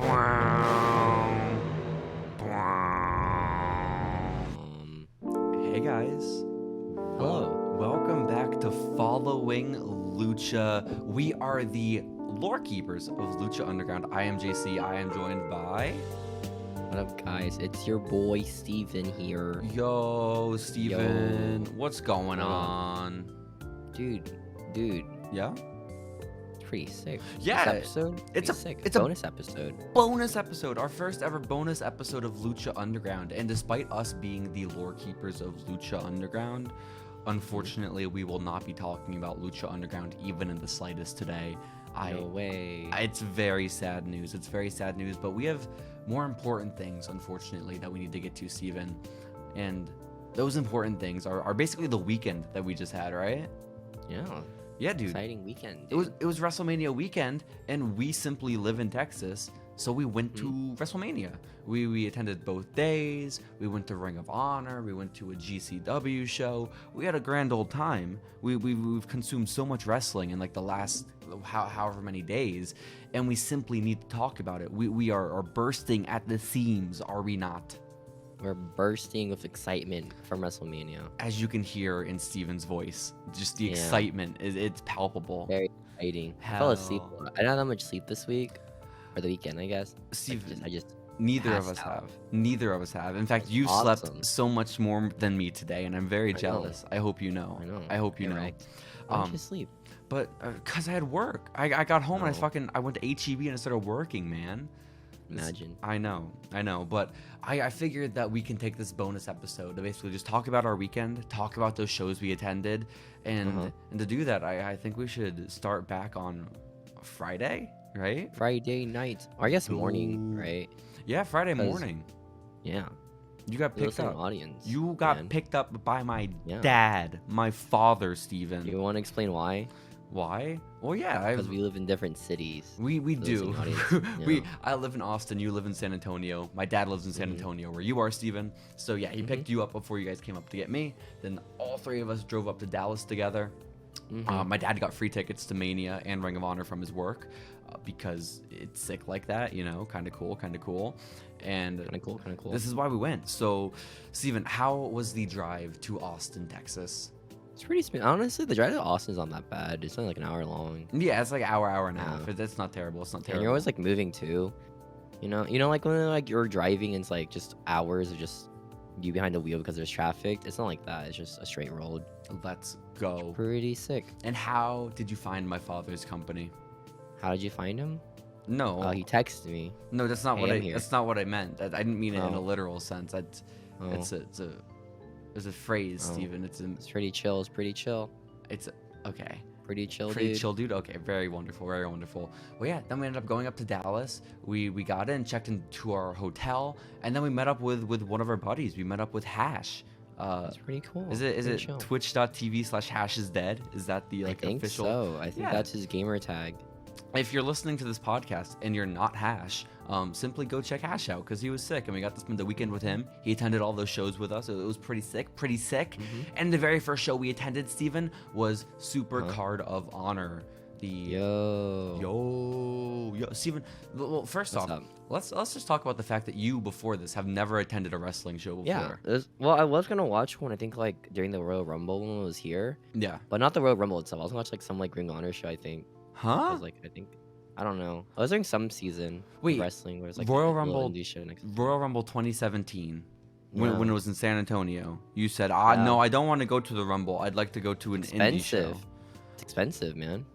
Hey guys. Hello. Welcome back to Following Lucha. We are the lore keepers of Lucha Underground. I am Jacy. I am joined by... What up, guys? It's your boy Steven here. Yo, Steven. Yo. What's going on? Dude. Yeah? It's pretty sick. Yeah, This episode? it's sick. it's a- bonus episode. Bonus episode. Our first ever bonus episode of Lucha Underground. And despite us being the lore keepers of Lucha Underground, unfortunately, we will not be talking about Lucha Underground even in the slightest today. No way. It's very sad news. It's very sad news, but we have more important things, unfortunately, that we need to get to, Steven. And those important things are basically the weekend that we just had, right? Yeah, dude. exciting weekend. Dude. It was WrestleMania weekend, and we simply live in Texas, so we went to WrestleMania. We attended both days. We went to Ring of Honor. We went to a GCW show. We had a grand old time. We've consumed so much wrestling in like the last however many days, and we simply need to talk about it. We are bursting at the seams, are we not? We're bursting with excitement from WrestleMania. As you can hear in Steven's voice, just the excitement it's palpable. Very exciting. I fell asleep. I didn't have that much sleep this week, or the weekend, I guess. Steven, I just neither of us passed out. have. Neither of us have. In fact, you Awesome. slept so much more than me today, and I'm very know. jealous. I hope you know. I know. I hope you know. Correct. Why don't you sleep? But because I had work, I got home and Oh. I went to HEB and I started working, man. Imagine. I know, but I figured that we can take this bonus episode to basically just talk about our weekend, talk about those shows we attended, and to do that, I think we should start back on Friday, right? Friday night, or I guess morning, Ooh. right? Yeah, Friday 'Cause- morning. Yeah. You got picked Listening up. audience. You got man. picked up by my Yeah. dad, my father, Steven. You want to explain why? Why? Well, yeah, Because we live in different cities. we the do. listening audience, I live in Austin. You live in San Antonio. My dad lives in San Antonio, where you are, Steven. So yeah, he picked you up before you guys came up to get me. Then all three of us drove up to Dallas together. My dad got free tickets to Mania and Ring of Honor from his work because it's sick like that, you know, kind of cool. And Kind of cool. this is why we went. So, Steven, how was the drive to Austin, Texas? It's pretty smooth. Honestly, the drive to Austin's not that bad. It's only like an hour long. Yeah, it's like hour and a Yeah. half. It's not terrible. It's not And terrible. you're always like moving too. You know, like when like you're driving and it's like just hours of just you behind the wheel because there's traffic. It's not like that. It's just a straight road. Let's go. Pretty sick. And how did you find my father's company? How did you find him? No, Oh, he texted me. no, that's not Hey, what I'm here. that's not what I meant. I didn't mean it in a Oh. literal sense. Oh, It's a phrase, Oh. Steven. it's pretty chill. It's okay. Pretty chill, Pretty dude. chill, dude. Okay, very wonderful. Well, yeah. Then we ended up going up to Dallas. We got in, checked into our hotel, and then we met up with one of our buddies. We met up with Hash. That's pretty cool. Is it Pretty chill. twitch.tv/Hash is dead? Is that the I like think official? so. I think Yeah. that's his gamer tag. If you're listening to this podcast and you're not Hash, simply go check Hash out because he was sick and we got to spend the weekend with him. He attended all those shows with us. It was pretty sick. And the very first show we attended, Steven, was Supercard of Honor. Yo, Steven. Well, first What's off, up? let's just talk about the fact that you before this have never attended a wrestling show before. Yeah. Well, I was gonna watch one. I think like during the Royal Rumble when it was here, Yeah. but not the Royal Rumble itself. I was gonna watch like some like Ring of Honor show. I think. I Huh? was like, I don't know. I was doing some season of Wait, wrestling where it's like Royal a little Rumble- indie show next. Royal Rumble 2017. Yeah. When it was in San Antonio, you said, Yeah. no, I don't want to go to the Rumble. I'd like to go to an indie show." Expensive. It's expensive, man.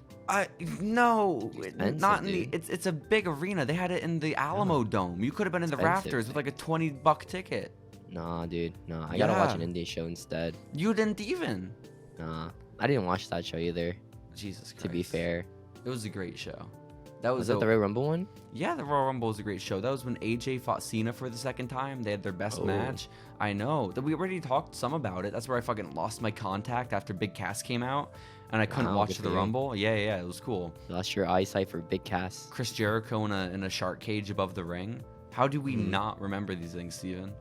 No, Expensive, not in the. dude. It's a big arena. They had it in the Alamo Dome. You could have been in the Expensive, rafters with man. like a $20 ticket. Nah, dude. Nah, I gotta watch an Yeah. indie show instead. You didn't even. Nah, I didn't watch that show either. Jesus Christ. To be fair, it was a great show. That was that the Royal Rumble one? Yeah, the Royal Rumble was a great show. That was when AJ fought Cena for the second time. They had their best Oh. match. I know. We already talked some about it. That's where I fucking lost my contact after Big Cass came out, and I couldn't Wow, watch good the for you. Rumble. Yeah, it was cool. You lost your eyesight for Big Cass. Chris Jericho in a shark cage above the ring. How do we not remember these things, Steven?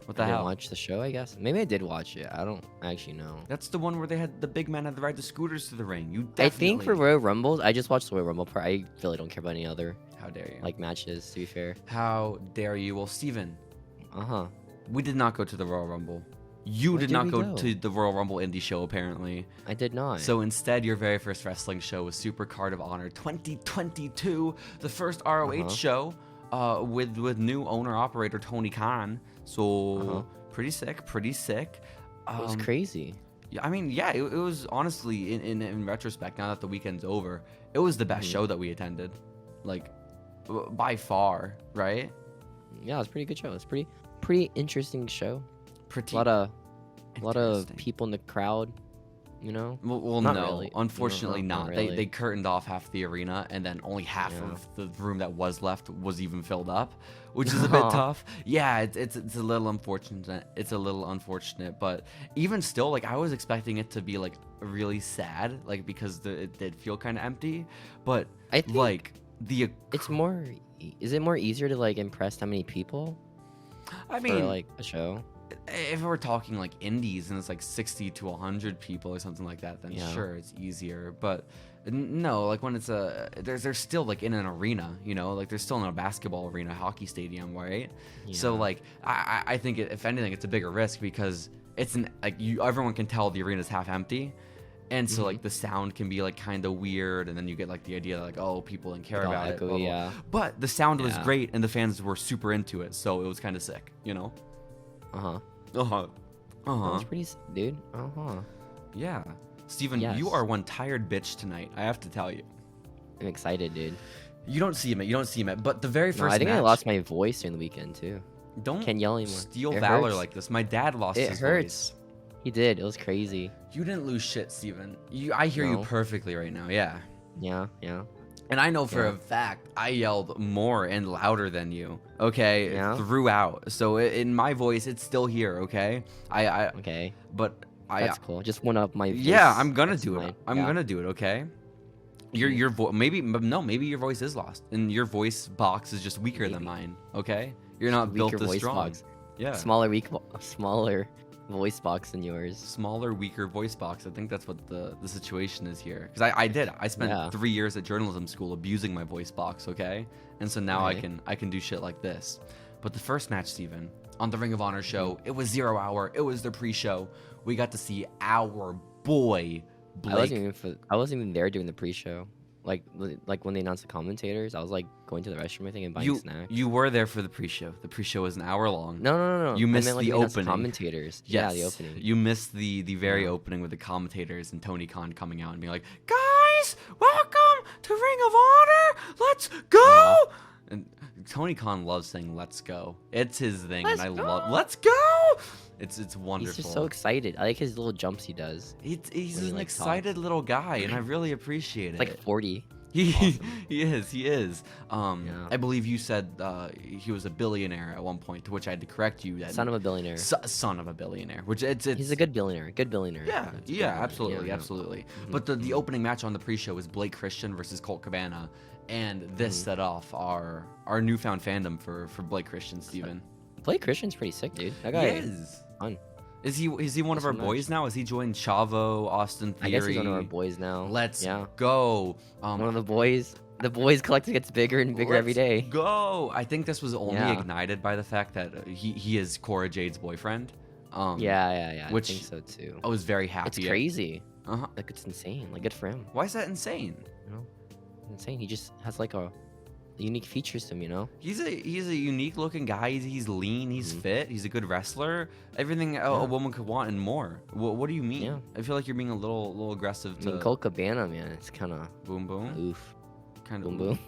What the I didn't hell? watch the show, I guess. Maybe I did watch it. I don't actually know. That's the one where they had the big men had to ride the scooters to the ring. You I think for definitely- Royal Rumbles, I just watched the Royal Rumble part. I really don't care about any other How dare you? like matches. To be fair. How dare you? Well, Steven, Uh-huh. we did not go to the Royal Rumble. You Where did did not we go go? to the Royal Rumble indie show, apparently. I did not. So instead, your very first wrestling show was Supercard of Honor 2022, the first ROH show with new owner-operator Tony Khan. So pretty sick, pretty sick. It was crazy. Yeah, I mean, yeah, it was honestly, in retrospect, now that the weekend's over, it was the best show that we attended. Like, by far, right? Yeah, it was a pretty good show. It's pretty interesting show. Pretty. A lot of interesting. people in the crowd, you know. Well, Not no, really. unfortunately Not not. really. They curtained off half the arena, and then only half of the room that was left was even filled up, which is a bit tough. Yeah, it's a little unfortunate. It's a little unfortunate, but even still, like I was expecting it to be like really sad, like because it did feel kind of empty. But I think like it's more. Is it more easier to like impress that many people? I mean, for, like a show. If we're talking like indies and it's like 60 to 100 people or something like that, then sure, it's easier. But no, like when it's there's still like in an arena, you know, like there's still in a basketball arena, hockey stadium, right? Yeah. So like I think if anything, it's a bigger risk because it's everyone can tell the arena's half empty. And so like the sound can be like kind of weird, and then you get like the idea like, oh, people didn't care about it. Blah, blah, blah. Yeah. But the sound was great, and the fans were super into it, so it was kind of sick, you know. That's pretty, dude. Yeah. Steven, you are one tired bitch tonight. I have to tell you. I'm excited, dude. You don't see him. But the very first I think match, I lost my voice during the weekend too. Don't Can't yell anymore. steal It valor hurts. like this. My dad lost It his hurts. voice. He did. It was crazy. You didn't lose shit, Steven. I hear you No. perfectly right now. Yeah. Yeah. And I know for a fact I yelled more and louder than you, okay? Yeah? Throughout. So in my voice, it's still here, okay? Okay. But That's cool. Just one up my voice. Yeah, I'm gonna That's do fine. it. I'm gonna do it, okay? Your voice, maybe your voice is lost, and your voice box is just weaker than mine, okay? You're not built Weaker as voice strong. box. Yeah. Smaller voice box than yours. Smaller, weaker voice box. I think that's what the situation is here. Because I spent 3 years at journalism school abusing my voice box, okay? And so now I can do shit like this. But the first match, Steven, on the Ring of Honor show, it was 0 hour. It was the pre-show. We got to see our boy Blake. I wasn't even there during the pre-show. Like when they announced the commentators, I was like going to the restroom, I think, and buying snacks. You were there for the pre-show. The pre-show was an hour long. No. You missed I meant, like, the when they announced opening. Commentators. Yes. Yeah, the opening. You missed the very opening with the commentators and Tony Khan coming out and being like, "Guys, welcome to Ring of Honor. Let's go!" And Tony Khan loves saying "Let's go." It's his thing, and I love "Let's go." It's wonderful. He's just so excited. I like his little jumps he does. He's when he, an like, excited little guy, and I really appreciate it. It's like 40. He is. I believe you said he was a billionaire at one point, to which I had to correct you. That Son of a billionaire. Son of a billionaire, which it's He's a good billionaire. Good billionaire. Yeah, absolutely. Mm-hmm. But the opening match on the pre-show was Blake Christian versus Colt Cabana, and this set off our newfound fandom for Blake Christian, Steven. Blake Christian's pretty sick, dude. That guy is fun. Is he one of our boys now? Has he joined Chavo, Austin Theory? I guess he's one of our boys now. Let's go. One of the boys. The boys collective gets bigger and bigger every day. Go. I think this was only ignited by the fact that he is Cora Jade's boyfriend. Yeah. Which I think so too. I was very happy. It's crazy. Uh-huh. Like, it's insane. Like, good for him. Why is that insane? You know, insane. He just has like a unique features to him. You know. He's a unique looking guy. He's lean. He's fit. He's a good wrestler. Everything a woman could want and more. What do you mean? Yeah. I feel like you're being a little aggressive. I mean, Colt Cabana, man, it's kind of boom boom. Oof. Kind of boom boom.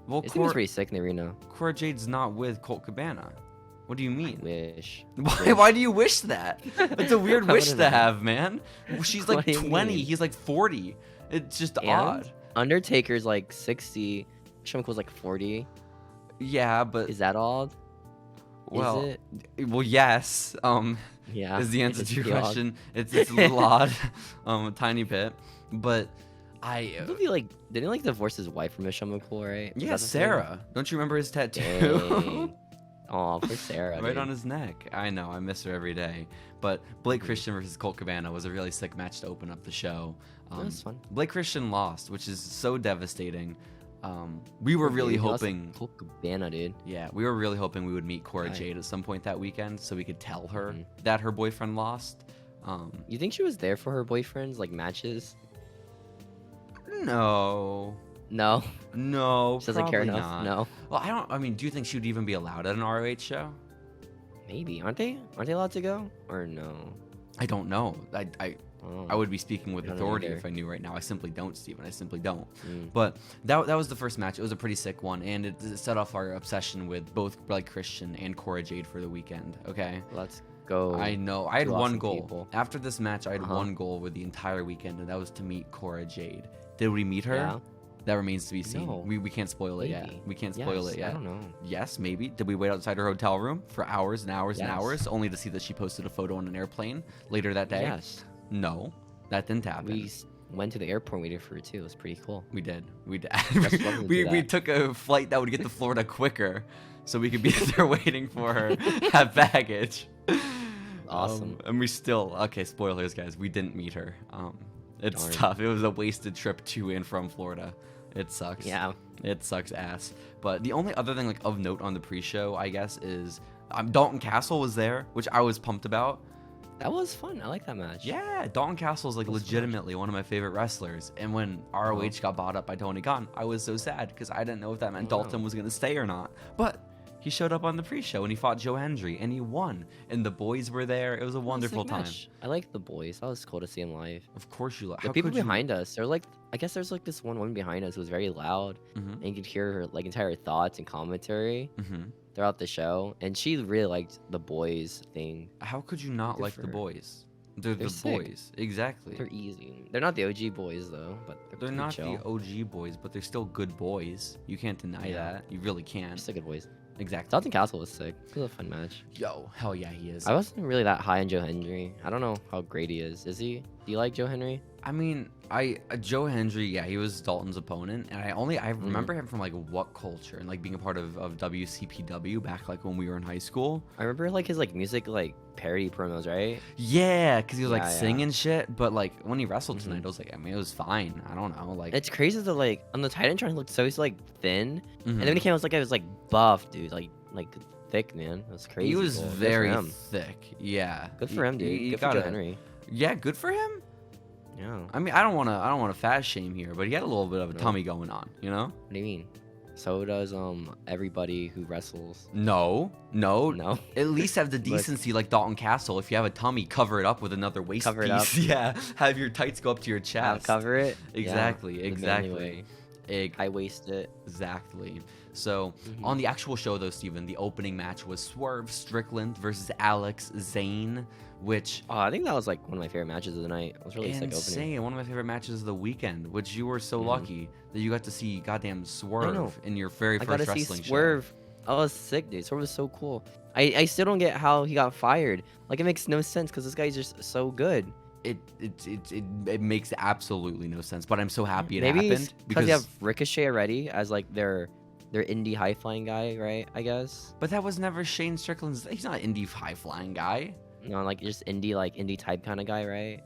Well, His team's pretty sick in the arena. Cora Jade's not with Colt Cabana. What do you mean? Wish. Why do you wish that? It's a weird wish to have, man. She's like 20. He's like 40. It's just odd. Undertaker's like 60. Shawn Michaels like 40. Yeah, but is that odd? Well, is it? Well, yes. Yeah. Is the answer to your question? It's a little odd, a tiny bit, but didn't he like divorce his wife from Shawn Michaels, right? Yeah, Sarah. Don't you remember his tattoo? Oh, for Sarah. Right on his neck. I know. I miss her every day. But Blake Christian versus Colt Cabana was a really sick match to open up the show. That was fun. Blake Christian lost, which is so devastating. We were really Dude, that's hoping. Colt Cabana, dude. Yeah, we were really hoping we would meet Cora Right. Jade at some point that weekend, so we could tell her that her boyfriend lost. You think she was there for her boyfriend's like matches? No, No, no, she doesn't care probably enough. not. No, Well, I don't. I mean, do you think she would even be allowed at an ROH show? maybe aren't they? Aren't they allowed to go or no? I don't know. Oh. I would be speaking with I don't know authority either. if I knew right now. I simply don't, Steven. I simply don't. Mm. But that was the first match. It was a pretty sick one, and it set off our obsession with both like Christian and Cora Jade for the weekend. Okay. Let's go. I know. I had two one awesome goal. people. After this match, I had Uh-huh. one goal with the entire weekend, and that was to meet Cora Jade. Did we meet her? Yeah. That remains to be seen. No. We can't spoil it yet. Maybe. We can't spoil Yes, it yet. I don't know. Yes, maybe. Did we wait outside her hotel room for hours and hours and Yes. hours, only to see that she posted a photo on an airplane later that day? Yes. No, that didn't happen. We went to the airport and waited for her too. It was pretty cool. We did. That's lovely to we do we that. took a flight that would get to Florida quicker, so we could be there waiting for her, have baggage. Awesome. And we still, okay, spoilers, guys. We didn't meet her. It's Darn. tough. It was a wasted trip to and from Florida. It sucks. Yeah. It sucks ass. But the only other thing like of note on the pre-show, I guess, is Dalton Castle was there, which I was pumped about. That was fun. I like that match. Yeah, Dalton Castle is like That was fun. legitimately one of my favorite wrestlers. And when ROH got bought up by Tony Khan, I was so sad because I didn't know if that meant Oh, wow. Dalton was going to stay or not. But he showed up on the pre-show and he fought Joe Hendry and he won. And the boys were there. It was a wonderful Sick time. match. I like the boys. That was cool to see him live. Of course you. The people behind us, they're like, I guess there's like this one woman behind us who was very loud, Mm-hmm. and you could hear her like entire thoughts and commentary Mm-hmm. throughout the show, and she really liked the boys thing. How could you not Good like for the her. boys? They're the sick. boys. Exactly. They're easy. They're not the OG boys though, but they're They're pretty not chill. the OG boys, but they're still good boys. You can't deny Yeah. that. You really They're can't. still good boys. Exactly. Dalton Castle was sick. It was a fun match. Yo, hell yeah, he is. I wasn't really that high on Joe Hendry. I don't know how great he is. Is he? Do you like Joe Henry? I mean, Joe Hendry, yeah, he was Dalton's opponent, and I remember him from like What Culture and like being a part of WCPW back like when we were in high school. I remember like his like music like parody promos, right? Yeah, because he was like Yeah, yeah. singing shit, but like when he wrestled Mhm. tonight, I was like, I mean, it was fine. I don't know, like. It's crazy that like on the Titantron he looked so like thin, Mhm. and then when he came out, it was like buff, dude, like thick, man. That's crazy. He was cool. Good for very him. thick. Yeah. Good for him, dude. He Good for got Joe it. Henry. Yeah, good for him. Yeah. I mean, I don't want to fast shame here, but he had a little bit of a No. tummy going on, you know? What do you mean? So does everybody who wrestles. No. No. At least have the Look. decency like Dalton Castle. If you have a tummy, cover it up with another waist Cover it piece. Yeah. Have your tights go up to your I'll chest. cover it. Exactly. Yeah, the manly Exactly. way. I waste it. Exactly. So Mhm. on the actual show though, Steven, the opening match was Swerve Strickland versus Alex Zane, which Oh, I think that was like one of my favorite matches of the night. It was really sick opening. insane. One of my favorite matches of the weekend, which you were so Mhm. lucky that you got to see goddamn know. Swerve in your very I first gotta see wrestling Swerve. I was sick, dude. Swerve was so cool. I still don't get how he got fired. Like it makes no sense because this guy's just so good. show. It makes absolutely no sense, but I'm so happy it Maybe happened because you have Ricochet already as like their indie high flying guy, right? I guess. But that was never Shane Strickland's. He's not an indie high flying guy. No, like just indie type kind of guy, right?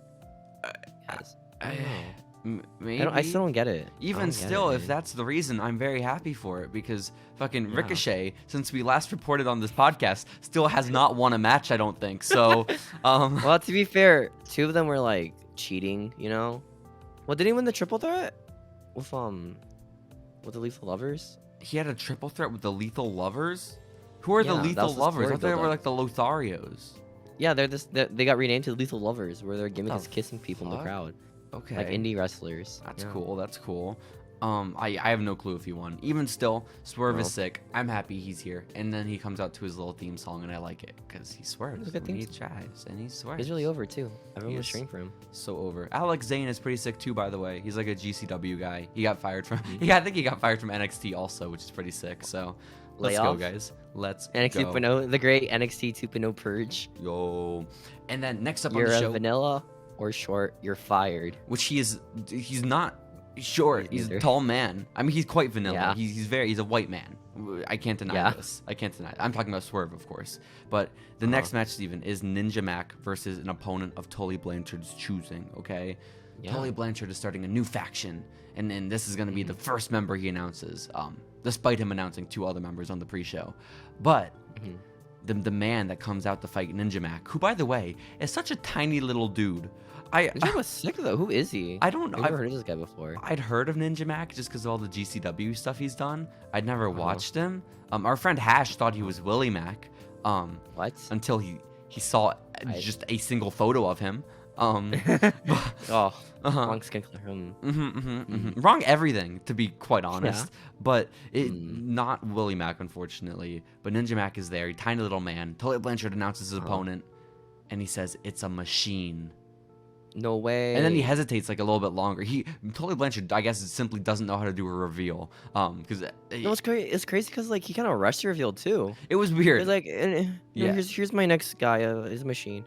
Yes. I don't know. Maybe. I still don't get it. I Even don't get still, it, if dude. that's the reason, I'm very happy for it because fucking Yeah. Ricochet, since we last reported on this podcast, still has not won a match. I don't think so. Well, to be fair, two of them were like cheating, you know. Well, did he win the triple threat with the Lethal Lovers? He had a triple threat with the Lethal Lovers. Who are the Yeah, that Lethal was the Lovers? I story thought they were build-up. like the Lotharios. Yeah, they got renamed to Lethal Lovers, where their gimmick The is kissing people in the fuck? crowd, Okay. like indie wrestlers. That's Yeah. cool. That's cool. I have no clue if he won. Even still, Swerve No. is sick. I'm happy he's here. And then he comes out to his little theme song, and I like it because he swerves a good and theme he song. tries and he swerves. He's really over too. Everyone was Yes. cheering for him. So over. Alex Zane is pretty sick too, by the way. He's like a GCW guy. He got fired from. Mhm. Yeah, I think he got fired from NXT also, which is pretty sick. So let's go, Layoff? guys. Let's NXT go. 2.0, the great NXT 2.0 purge. Yo. And then next up You're on the a show, vanilla or short, you're fired. which he's not short. He's a Neither. tall man. I mean, he's quite vanilla. Yeah. He's a white man. I can't deny Yeah. this. I can't deny it. I'm talking about Swerve, of course. But the Uh-huh. next match, Steven, is Ninja Mac versus an opponent of Tully Blanchard's choosing. Okay. Yeah. Tully Blanchard is starting a new faction, and this is going to be the first member he announces, despite him announcing 2 other members on the pre-show. But the man that comes out to fight Ninja Mac, who, by the way, is such a tiny little dude. Ninja Mac was sick though. Who is he? I don't know. I've never heard of this guy before. I'd heard of Ninja Mac just because of all the GCW stuff he's done. I'd never watched him. Our friend Hash thought he was Willie Mac. What? Until he saw just a single photo of him. Wrong skin color. Wrong everything, to be quite honest. But not Willie Mac, unfortunately. But Ninja Mac is there. Tiny little man. Tully Blanchard announces his opponent, and he says it's a machine. No way. And then he hesitates like a little bit longer. Tully Blanchard, I guess, simply doesn't know how to do a reveal. Because no, it's crazy because like he kind of rushed the reveal too. It was weird. It's like, here's my next guy. His machine.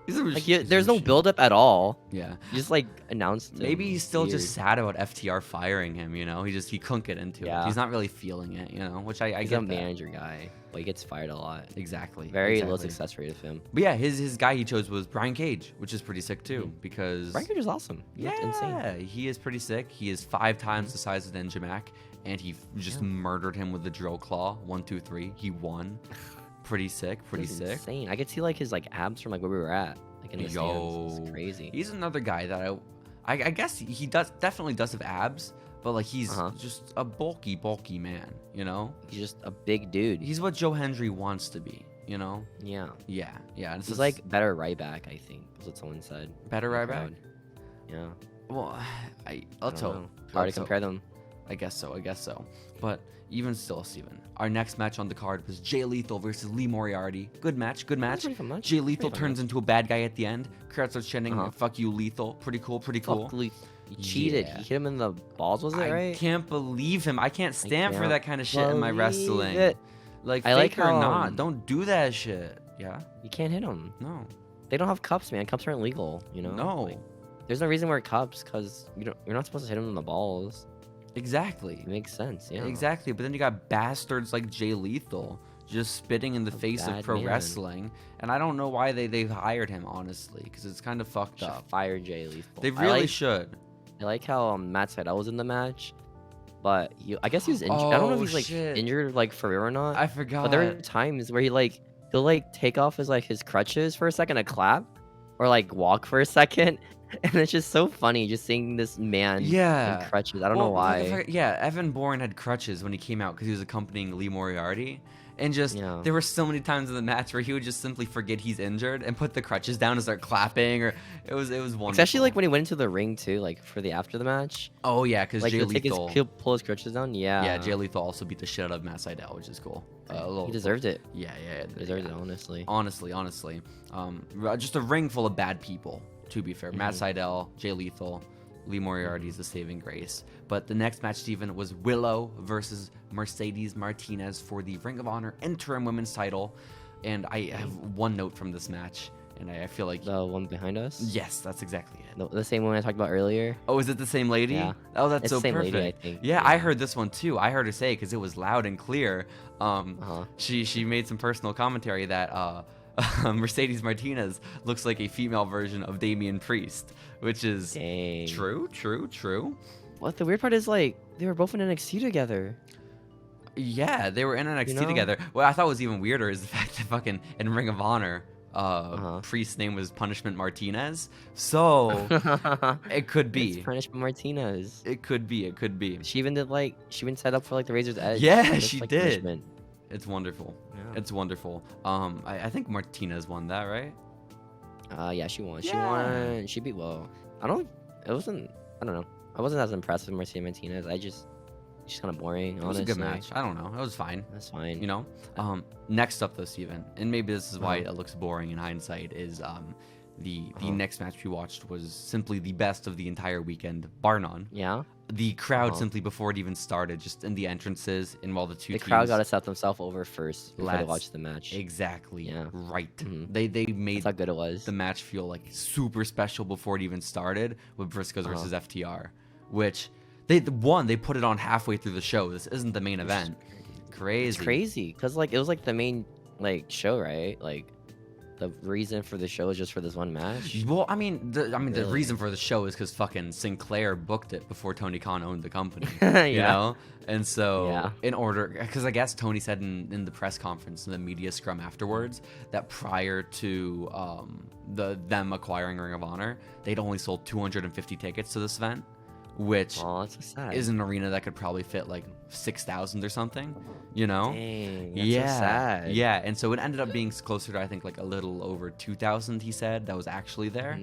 Like, He's there's no build up at all. Yeah. He just like announced. Maybe he's still just sad about FTR firing him. You know, he couldn't get into it. He's not really feeling it. You know, which I he's get. A manager guy, but he gets fired a lot. Exactly. Very low success rate of him. But yeah, his guy he chose was Brian Cage, which is pretty sick too. Because Brian Cage is awesome. He looked insane. He is pretty sick. He is 5 times the size of Ninja Mac, and he just murdered him with the drill claw. 1, 2, 3. He won. Pretty sick. Pretty sick. Insane. I could see like his like abs from like where we were at. Like in the stands. It's crazy. He's another guy that I guess he definitely does have abs, but like he's just a bulky man, you know? He's just a big dude. He's what Joe Hendry wants to be, you know? Yeah. Yeah. He's like better right back, I think. That's what someone said. Better right back? Yeah. Well, let's hope. Hard to compare them. I guess so. But even still, Steven, our next match on the card was Jay Lethal versus Lee Moriarty. Good match. Jay Lethal turns into a bad guy at the end. Crowd starts chanting, "Fuck you, Lethal." Pretty cool. He cheated. He hit him in the balls, was it right? I can't believe him. I can't stand for that kind of shit in my wrestling. Like, I like fake or how, not, don't do that shit. Yeah? You can't hit him. No. They don't have cups, man. Cups aren't legal, you know? No. Like, there's no reason to wear cups because you're not supposed to hit him in the balls. Exactly. It makes sense, yeah. Exactly, but then you got bastards like Jay Lethal just spitting in the face of pro wrestling, and I don't know why they've hired him, honestly, because it's kind of fucked up. Fire Jay Lethal. They really should. I like how Matt Sydal was in the match, but I guess he was injured. I don't know if he's like injured like for real or not. I forgot. But there are times where he'll take off his crutches for a second to clap, or like walk for a second. And it's just so funny just seeing this man in crutches. I don't know why. Evan Bourne had crutches when he came out because he was accompanying Lee Moriarty. And just, there were so many times in the match where he would just simply forget he's injured and put the crutches down and start clapping. Or it was wonderful. Especially like when he went into the ring too, like for the after the match. Oh yeah, because like, Jay Lethal. He'll pull his crutches down. Yeah. Yeah, Jay Lethal also beat the shit out of Matt Sydal, which is cool. He deserved it. Yeah. He deserved it, honestly. Honestly. Just a ring full of bad people. To be fair, Matt Sydal, Jay Lethal, Lee Moriarty is the saving grace. But the next match, Steven, was Willow versus Mercedes Martinez for the Ring of Honor interim women's title. And I have one note from this match, and I feel like... The one behind us? Yes, that's exactly it. The same one I talked about earlier? Oh, is it the same lady? Yeah. Oh, that's it's so the same perfect. Lady, I think. Yeah, I heard this one too. I heard her say, because it was loud and clear. She made some personal commentary that... Mercedes Martinez looks like a female version of Damian Priest, which is true. What the weird part is, like, they were both in NXT together. Yeah, they were in NXT together. What I thought was even weirder is the fact that fucking in Ring of Honor, Priest's name was Punishment Martinez. So it could be. It's Punishment Martinez. It could be. She even set up for like the Razor's Edge. Yeah, she did. Punishment. It's wonderful. Yeah. It's wonderful. I think Martinez won that, right? Yeah, she won. Yeah. She beat Will. I don't know. I wasn't as impressed with Mercedes Martinez. She's kind of boring, honestly. It was a good match. I don't know. It was fine. That's fine. You know? Next up, though, Steven, and maybe this is why it looks boring in hindsight, is the next match we watched was simply the best of the entire weekend, bar none. Yeah? The crowd simply before it even started, just in the entrances, and while the crowd got to set themselves over first before they watched the match. Exactly. Yeah. Right. They made That's how good it was. the match feel like super special before it even started with Briscoes versus FTR, which they put it on halfway through the show. This isn't the main event. Crazy. It's crazy because like it was like the main like show, right? Like the reason for the show is just for this one match? Well, I mean, the Really? reason for the show is because fucking Sinclair booked it before Tony Khan owned the company. Yeah. You know? And so, Yeah. in order, because I guess Tony said in the press conference, in the media scrum afterwards, that prior to them acquiring Ring of Honor, they'd only sold 250 tickets to this event, which Oh, that's so sad. is an arena that could probably fit like 6,000 or something, you know? Dang, that's Yeah, so sad. yeah, and so it ended up being closer to, I think, like a little over 2,000. He said that was actually there,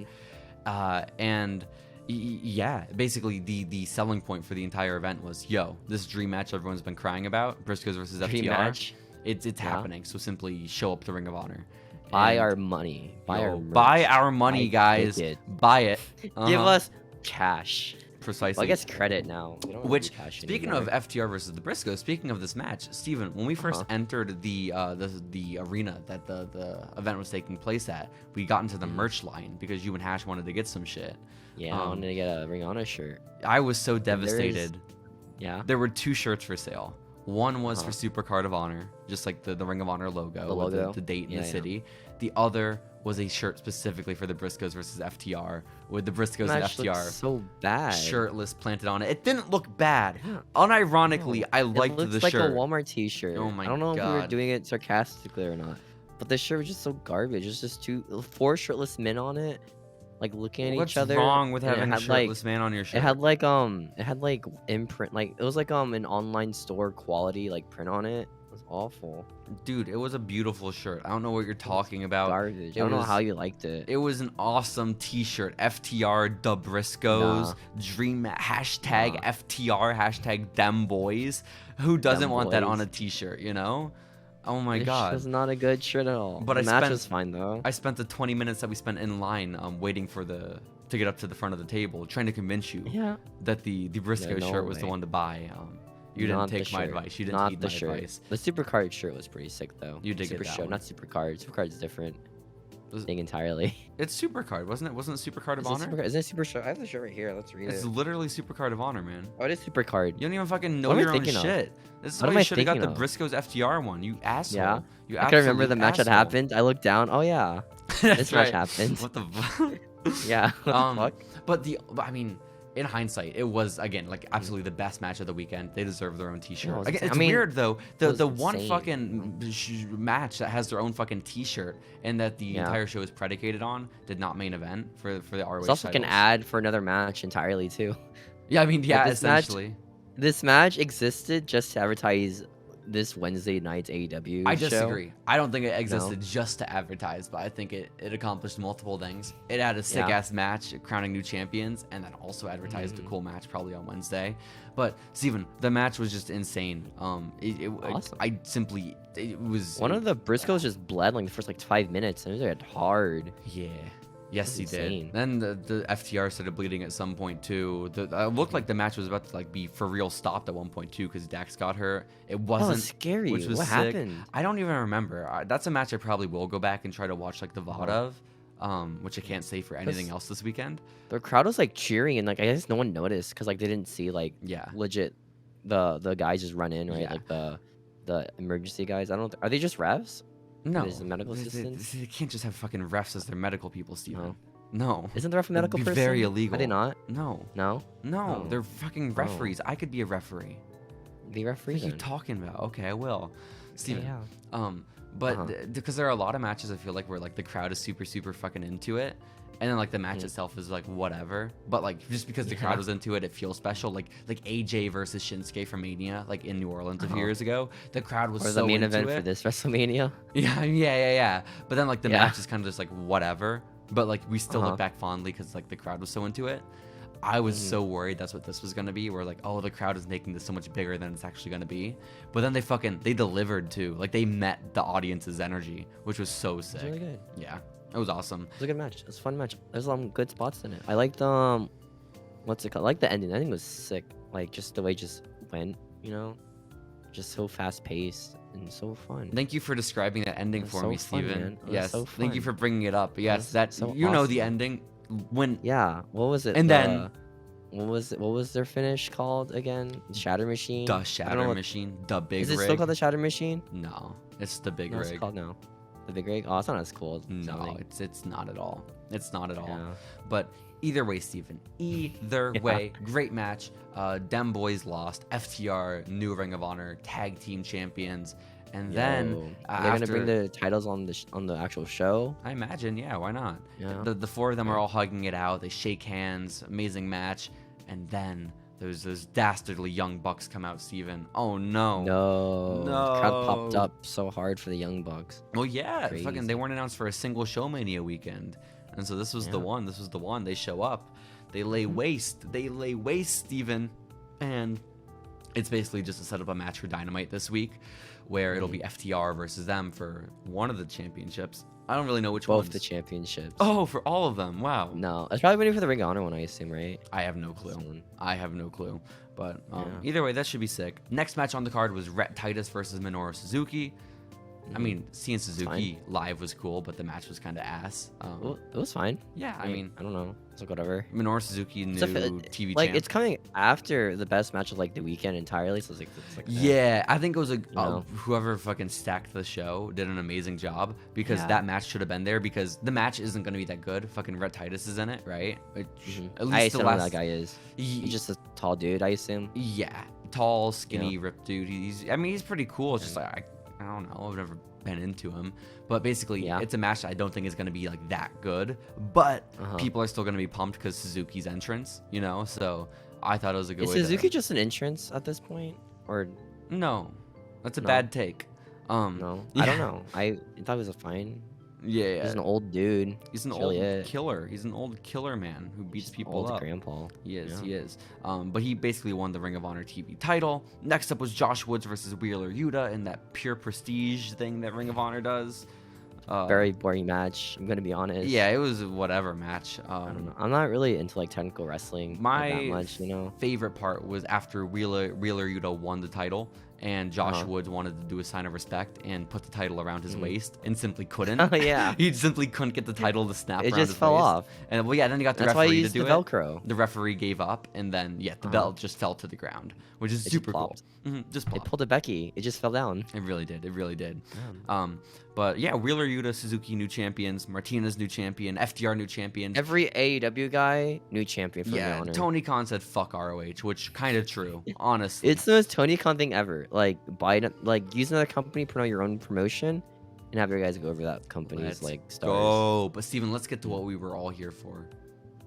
and yeah, basically the selling point for the entire event was, yo, this dream match everyone's been crying about, Briscoes versus Dream FTR, match. it's happening. So simply show up to Ring of Honor. Buy And, our money. Buy yo, our merch. buy our money, Buy guys. ticket. Buy it. Give Uh-huh. us cash. Precisely. Well, I guess credit now. We don't really Which, do cash speaking anymore. of FTR versus the Briscoes, speaking of this match, Steven, when we first entered the arena that the event was taking place at, we got into the merch line because you and Hash wanted to get some shit. Yeah, I wanted to get a Ring of Honor shirt. I was so devastated. Yeah. There were 2 shirts for sale. One was for Supercard of Honor, just like the Ring of Honor logo, The logo? with the date and Yeah, the yeah. city. The other was a shirt specifically for the Briscoes versus FTR, with the Briscoes and Match FTR looks so bad. shirtless planted on it. It didn't look bad. Yeah. Unironically, I liked it looks the like shirt. a Walmart t-shirt. Oh my I don't know if we were God. doing it sarcastically or not. But the shirt was just so garbage. It's just 4 shirtless men on it, like looking at What's each other. wrong with and it having a had, like- shirtless man on your shirt? It had like imprint, like it was like an online store quality like print on it. It was awful. Dude, it was a beautiful shirt. I don't know what you're talking about. Garbage. It I don't know was- how you liked it. It was an awesome t-shirt. FTR, the Briscoes, dream, hashtag Nah. FTR, hashtag them boys. Who doesn't Them want that on boys. a t-shirt, you know? Oh my This God. was not a good shirt at all. But the I match spent- was fine though. I spent the 20 minutes that we spent in line waiting to get up to the front of the table, trying to convince you Yeah. that the Briscoe no shirt was the way. one to buy. You didn't Not the take my shirt. advice. You didn't Not heed the my shirt. advice. The Supercard shirt was pretty sick though. You did get Super that show, one. not Supercard. Supercard's different Was- thing entirely. It's Supercard, wasn't it? Wasn't it Supercard of Is it Honor? Isn't it Super Show? I have the shirt right here. Let's read It's it. literally Supercard of Honor, man. Oh, it is Supercard. You don't even fucking know What am I your own thinking of? shit. This is What why am you I should have got the thinking of? Briscoes FTR one. You asshole. Yeah? You I can remember the absolute match that asshole. happened. I looked down. Oh yeah, That's this match right. happened. What the fuck? Yeah. What the fuck? But I mean, in hindsight, it was again like absolutely the best match of the weekend. They deserve their own T-shirt. Yeah, it was Again, insane. it's I mean, weird though. it was The one insane. fucking match that has their own fucking T-shirt and that the Yeah. entire show is predicated on did not main event for the ROH It's also like an titles. ad for another match entirely too. Yeah, I mean, yeah, this match- essentially. This match existed just to advertise this Wednesday night's AEW I show. disagree. I don't think it existed just to advertise, but I think it accomplished multiple things. It had a sick ass match crowning new champions, and then also advertised a cool match probably on Wednesday. But Steven, the match was just insane. Awesome. It was One of the Briscoes just bled like the first like 5 minutes, and it was like hard. yeah. Yes, he That's did. insane. Then the FTR started bleeding at some point too. It looked like the match was about to like be for real stopped at one point too because Dax got hurt. It Oh, wasn't it's scary. which was What sick. happened? I don't even remember. That's a match I probably will go back and try to watch like the VOD of, which I can't say for anything else this weekend. The crowd was like cheering, and like I guess no one noticed because like they didn't see like Yeah. legit the guys just run in, right? Yeah. Like the emergency guys. I don't. Are they just refs? No. There's the medical They- assistants? They can't just have fucking refs as their medical people, Steven. No. No. Isn't the ref a medical be person? very Are illegal. they not? No. No. No. Oh. They're fucking referees. I could be a referee. The referee. What are you then. talking about? Okay, I will. Steven. Yeah. But Uh-huh. because there are a lot of matches I feel like where like the crowd is super fucking into it, and then like the match itself is like whatever. But like just because the crowd was into it, it feels special. Like AJ versus Shinsuke from Mania, like in New Orleans a few years ago, the crowd was Or so the main into event it. for this WrestleMania. Yeah. But then like the Yeah. match is kind of just like whatever. But like we still Uh-huh. look back fondly because like the crowd was so into it. I was so worried that's what this was gonna be. Where like, oh, the crowd is making this so much bigger than it's actually gonna be. But then they delivered too. Like they met the audience's energy, which was so sick. It's really good. Yeah, it was awesome. It was a good match. It was a fun match. There's some good spots in it. I liked what's it called? I like the ending. The ending was sick. Like just the way it just went, you know, just so fast paced and so fun. Thank you for describing that ending was for so me, fun, Steven. man. It was Yes, so thank you fun. for bringing it up. Yes, was that so you know the awesome. ending when Yeah. What was it? And then- what was their finish called again? Shatter Machine. the I don't know Shatter what- Machine, the big Is it rig. still called the Shatter Machine? No, it's the big No, it's rig. called now. the big rig. Oh, it's not as cool. No, it's not at all. It's not at all. Yeah. But either way, Steven. Either way, great match. Dem Boys lost. FTR, new Ring of Honor tag team champions. And then they're gonna bring the titles on the actual show. I imagine, yeah, why not? Yeah. The four of them are all hugging it out. They shake hands. Amazing match. And then there's those dastardly young bucks come out, Steven. Oh no. No. The crowd popped up so hard for the Young Bucks. Well, yeah, Crazy. fucking they weren't announced for a single Showmania weekend. And so this was the one. This was the one. They show up. They lay waste. They lay waste, Steven. And it's basically just to set up a match for Dynamite this week, where it'll be FTR versus them for one of the championships. I don't really know which one. Both the championships. Oh, for all of them. Wow. No, it's probably waiting for the Ring of Honor one, I assume, right? I have no clue. I have no clue. But Yeah. either way, that should be sick. Next match on the card was Rhett Titus versus Menorah Suzuki. I mean, seeing Suzuki live was cool, but the match was kind of ass. Well, it was fine. Yeah, I mean, I don't know. It's like whatever. Menorah Suzuki, new TV like champ. it's coming after the best match of like the weekend entirely, so it's like Yeah, I think it was know? whoever fucking stacked the show did an amazing job, because that match should have been there, because the match isn't going to be that good. Fucking Rhett Titus is in it, right? At least I the assume last that guy is. He's just a tall dude, I assume. Yeah, tall, skinny, ripped dude. I mean, he's pretty cool. It's just like I don't know. I've never been into him, but basically, it's a match that I don't think is going to be like that good. But people are still going to be pumped because Suzuki's entrance, you know. So I thought it was a good. Is Suzuki just an entrance at this point, or no? That's a bad take. No, I don't know. I thought it was a fine. Yeah, he's an old dude. He's an old killer. He's an old killer man who beats people up. Old grandpa. He is. But he basically won the Ring of Honor TV title. Next up was Josh Woods versus Wheeler Yuta in that pure prestige thing that Ring of Honor does. Very boring match, I'm gonna be honest. Yeah, it was a whatever match. I don't know. I'm not really into like technical wrestling that much, you know. Favorite part was after Wheeler Yuta won the title, and Josh Woods wanted to do a sign of respect and put the title around his waist, and simply couldn't. Oh yeah, he simply couldn't get the title to snap. It around just fell waist. off. And well, yeah, then he got the That's why referee he to used do the it. Velcro. The referee gave up, and then the belt just fell to the ground, which is super cool. Just It pulled a Becky. It just fell down. It really did. It really did. But yeah, Wheeler Yuta, Suzuki new champions, Martinez new champion, FTR new champion. Every AEW guy new champion for Ring of Honor. Tony Khan said fuck ROH, which kind of true, honestly. It's the most Tony Khan thing ever. Like use another company, promote your own promotion, and have your guys go over that company's stars. Go. But Steven, let's get to what we were all here for,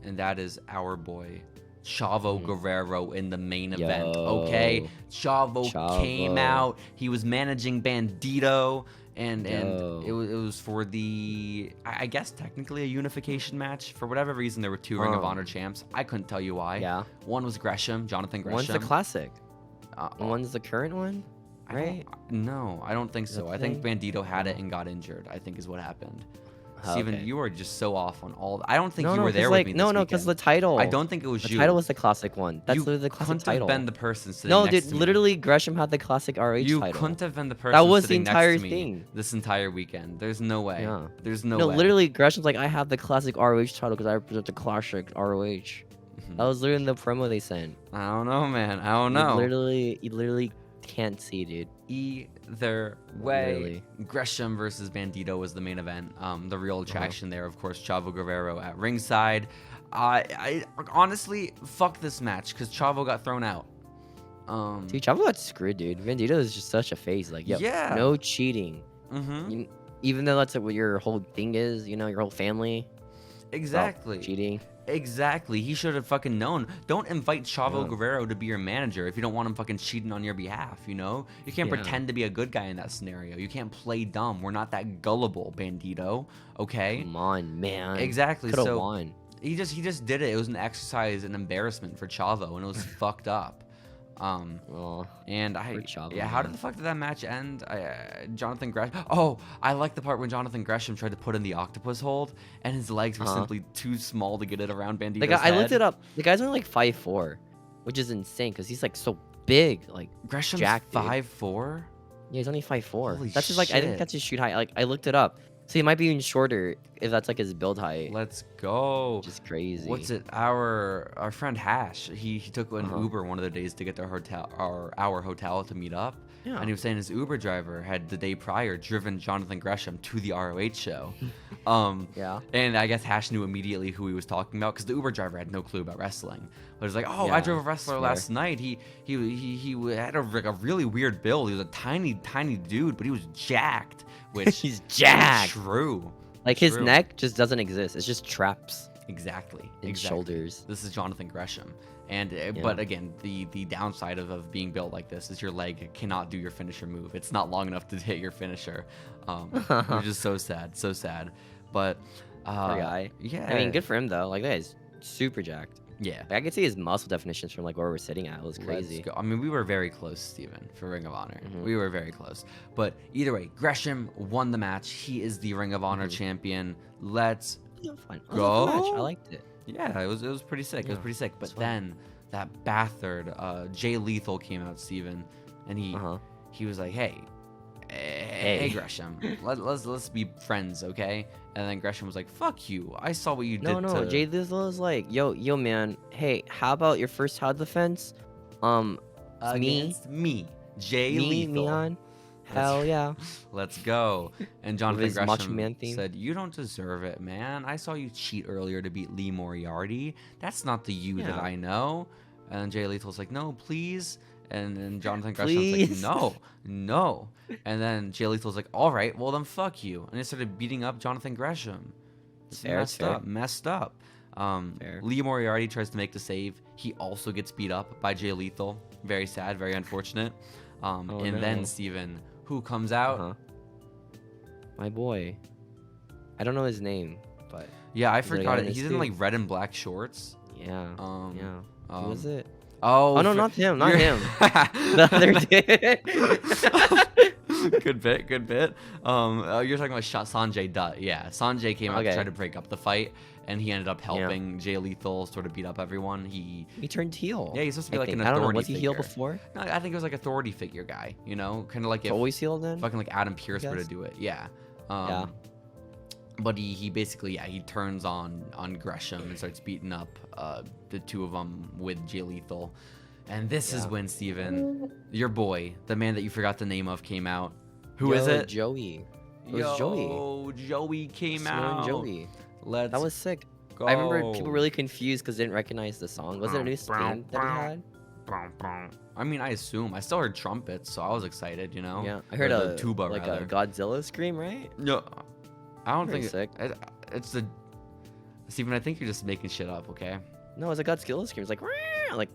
and that is our boy Chavo Guerrero in the main event. Okay, Chavo came out. He was managing Bandito. And it was for the, I guess technically a unification match. For whatever reason, there were two Ring of Honor champs. I couldn't tell you why. Yeah. One was Gresham, Jonathan Gresham. One's the classic. One's the current one, right? No, I don't think so. I think Bandito had it and got injured, I think is what happened. Oh, Steven, you are just so off on all. I don't think you were there with me this No, because the title. I don't think it was you. The title was the classic one. That's literally the You classic couldn't title. have been the person sitting No, next dude, to me. literally Gresham had the classic ROH You title. couldn't have been the person That was the sitting entire next to me thing. this entire weekend. There's no way. Yeah. There's no No, way. literally Gresham's like, I have the classic ROH title because I represent the classic ROH. That was literally in the promo they sent. I don't know, man. I don't know. You literally can't see, dude. Either way, Literally. Gresham versus Bandito was the main event. The real attraction there, of course, Chavo Guerrero at ringside. I honestly, fuck this match because Chavo got thrown out. Dude, Chavo got screwed, dude. Bandito is just such a face. Like, no cheating. Even though that's what your whole thing is, you know, your whole family. Exactly. Cheating. Exactly. He should have fucking known. Don't invite Chavo Guerrero to be your manager if you don't want him fucking cheating on your behalf, you know? You can't pretend to be a good guy in that scenario. You can't play dumb. We're not that gullible, Bandito. Okay? Come on, man. Exactly. Could've so won. He just did it. It was an exercise, an embarrassment for Chavo, and it was fucked up. And Chavo, how did the fuck did that match end? Jonathan Gresham. Oh, I like the part when Jonathan Gresham tried to put in the octopus hold, and his legs were simply too small to get it around Bandito's head. I looked it up. The guy's only like 5'4", which is insane because he's like so big. Like Gresham's jacked, 5'4". Yeah, he's only 5'4". Holy That's just like I think that's his shoot height. Like I looked it up. So he might be even shorter if that's like his build height. Let's go. Just crazy. What's it? Our friend Hash. He took an Uber one of the days to get to our hotel to meet up, Yeah. And he was saying his Uber driver had the day prior driven Jonathan Gresham to the ROH show. Yeah. And I guess Hash knew immediately who he was talking about because the Uber driver had no clue about wrestling. But it's like, oh, I drove a wrestler last night. He had a really weird build. He was a tiny dude, but he was jacked. Which he's jacked. True. Like his neck just doesn't exist. It's just traps. Exactly. Shoulders. This is Jonathan Gresham. And but again, the downside of being built like this is your leg cannot do your finisher move. It's not long enough to hit your finisher, which is so sad. But poor guy. Yeah. I mean, good for him though. Like that guy's super jacked. Yeah. Like, I could see his muscle definitions from like where we're sitting at. It was crazy. I mean, we were very close, Steven, for Ring of Honor. We were very close. But either way, Gresham won the match. He is the Ring of Honor champion. Let's go. I liked it. Yeah, it was pretty sick. Yeah, it was pretty sick. But then that bastard Jay Lethal came out, Steven, and he was like, hey Gresham, let's be friends, okay? And then Gresham was like, fuck you, I saw what you did. No, Jay Lethal was like, yo man, hey, how about your first title defense? Against me, Jay Lethal. Me on? Hell yeah. Let's go. And Jonathan Gresham Man said, you don't deserve it, man. I saw you cheat earlier to beat Lee Moriarty. That's not the you that I know. And then Jay Lethal's like, no, please. And then Jonathan Gresham's like, no. And then Jay Lethal's like, all right, well then fuck you. And they started beating up Jonathan Gresham. It's messed up. Lee Moriarty tries to make the save. He also gets beat up by Jay Lethal. Very sad, very unfortunate. Then Steven, who comes out? My boy. I don't know his name, but yeah, I forgot it. He's in like red and black shorts. Yeah. Who was it? Oh no, not him. The other dude. Good bit. You're talking about Sanjay Dutt. Yeah, Sanjay came out to try to break up the fight, and he ended up helping Jay Lethal sort of beat up everyone. He turned heel. Yeah, he's supposed to be like an authority I don't know. Was he figure. heel before? No, I think it was like authority figure guy. You know, kind of like always heel then. Fucking like Adam Pearce were to do it. Yeah. But he basically he turns on Gresham and starts beating up the two of them with Jay Lethal. And this is when, Steven, your boy, the man that you forgot the name of, came out. Who is it? Joey. It was Joey. Joey came out. Joey. That was sick. Go. I remember people really confused because they didn't recognize the song. Was it a new spin that he had? I mean, I assume. I still heard trumpets, so I was excited, you know? Yeah, I heard a tuba, like a Godzilla scream, right? No, I don't think sick. It's the... Steven, I think you're just making shit up, okay? No, it's a Godzilla scream. It's like...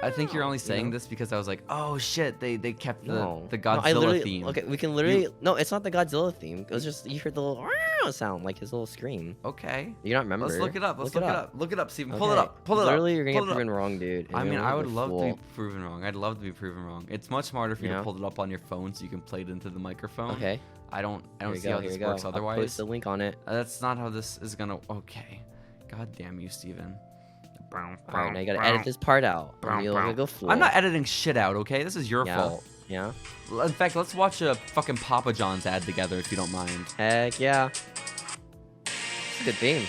I think you're only saying this because I was like, oh shit, they kept the Godzilla theme. Okay, we can literally... No, it's not the Godzilla theme. It was just, you heard the little sound, like his little scream. Okay. You don't remember? Let's look it up. Look it up, Steven. Pull it up. Literally, you're going to get proven wrong, dude. I mean, I would love to be proven wrong. I'd love to be proven wrong. It's much smarter for you to pull it up on your phone so you can play it into the microphone. Okay. I don't see how this works otherwise. I'll post the link on it. That's not how this is gonna... Okay. God damn you, Steven. Alright, now you gotta edit this part out. Go full. I'm not editing shit out, okay? This is your fault. Yeah? In fact, let's watch a fucking Papa John's ad together if you don't mind. Heck yeah. It's a good theme.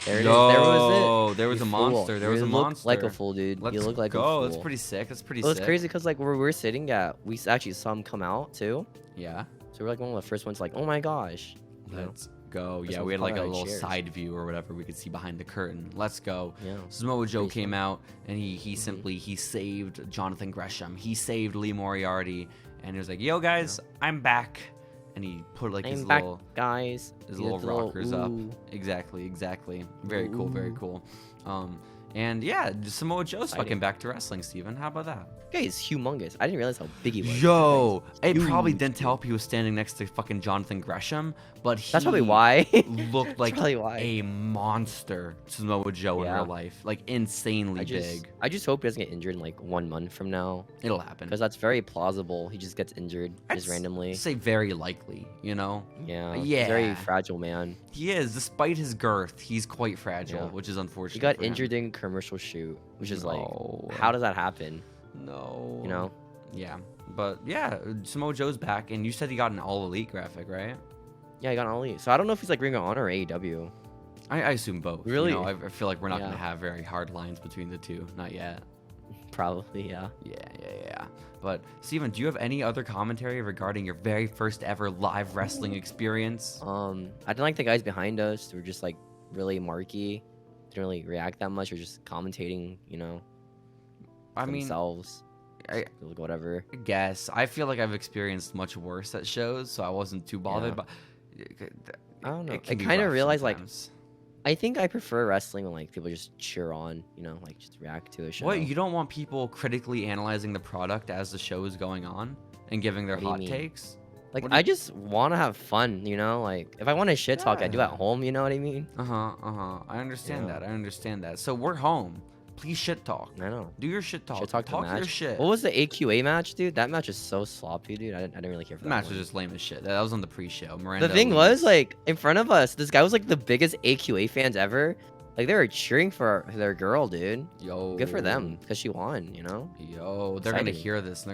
There was a monster. There was a monster. Like a fool, dude. You look like a fool. That's pretty sick. That's pretty sick. It's crazy because like where we're sitting at, we actually saw him come out too. Yeah. So we're like one of the first ones. Like, oh my gosh. Let's go. Yeah, we had like a little side view or whatever we could see behind the curtain. Let's go. Yeah. Samoa Joe came out and he simply saved Jonathan Gresham. He saved Lee Moriarty, and he was like, "Yo guys, I'm back." And he put like his little rockers up. Exactly. Very cool. And yeah, Samoa Joe's fucking back to wrestling, Steven. How about that? Guy is humongous. I didn't realize how big he was. Yo, it probably didn't help he was standing next to fucking Jonathan Gresham, but that's probably why. Looked like a monster, Samoa Joe in real life. Like insanely big. I just hope he doesn't get injured in like 1 month from now. It'll happen. Because that's very plausible. He just gets injured just randomly. I'd say very likely, you know? Yeah. He's a very fragile man. He is. Despite his girth, he's quite fragile, which is unfortunate. He got injured in commercial shoot, which is like, how does that happen? No. You know? Yeah. But yeah, Samoa Joe's back, and you said he got an All Elite graphic, right? Yeah, he got an All Elite. So I don't know if he's like Ring of Honor or AEW. I assume both. Really? You know, I feel like we're not Yeah. gonna have very hard lines between the two. Not yet. Probably, yeah. Yeah. But Steven, do you have any other commentary regarding your very first ever live wrestling experience? I didn't like the guys behind us. They were just like really marky. Didn't really react that much, or just commentating, you know, I mean, themselves. I Like, whatever. guess I feel like I've experienced much worse at shows, so I wasn't too bothered. Yeah. But I don't know. it can I be kind of rough realized sometimes. I think I prefer wrestling when like people just cheer on, you know, like just react to a show. What, you don't want people critically analyzing the product as the show is going on and giving their What do you hot mean? takes? Like What do you- I just want to have fun, you know. Like if I want to shit talk, I do at Yeah. home. You know what I mean? I understand Yeah. that. I understand that. So we're home. Please shit talk. I know. Do your shit talk. Shit talk to the Talk your match. shit. What was the AQA match, dude? That match is so sloppy, dude. I didn't really care for The that match one. was just lame as shit. That was on the pre-show. Miranda The thing Lee. was, like, in front of us, this guy was like the biggest AQA fans ever. Like they were cheering for their girl, dude. Yo, Good for them, because she won, you know? Yo, they're gonna Exciting. hear this and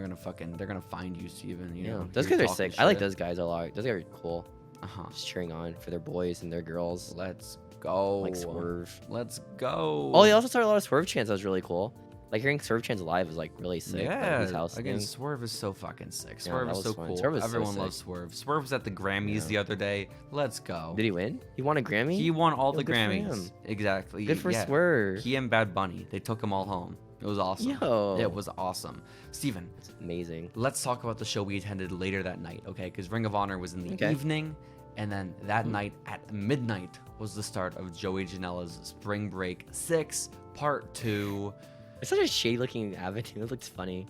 they're gonna find you, Steven. You Yeah. know, Those you're guys are talking sick. I like shit. those guys a lot. Those guys are cool. Just Just cheering on for their boys and their girls. let's go. Like Swerve. Let's go. Oh, they also started a lot of Swerve chants. That was really cool. Like hearing Swerve chants live was like really sick. Like, Yeah, his house again, thing. Swerve is so fucking sick. Yeah, Swerve that is was so fun. cool. Swerve was so Everyone sick. loves Swerve. Swerve was at the Grammys Yeah. the other day. Let's go. Did he win? He won a Grammy? He won all Yo, the good for Grammys. him. Exactly. Good for yeah. Swerve. He and Bad Bunny, they took them all home. It was awesome. Yo. It was awesome. Steven, It's amazing. let's talk about the show we attended later that night, okay? Because Ring of Honor was in the Okay. evening, and then that night at midnight was the start of Joey Janela's Spring Break 6 Part 2. It's such a shady looking avenue. It looks funny.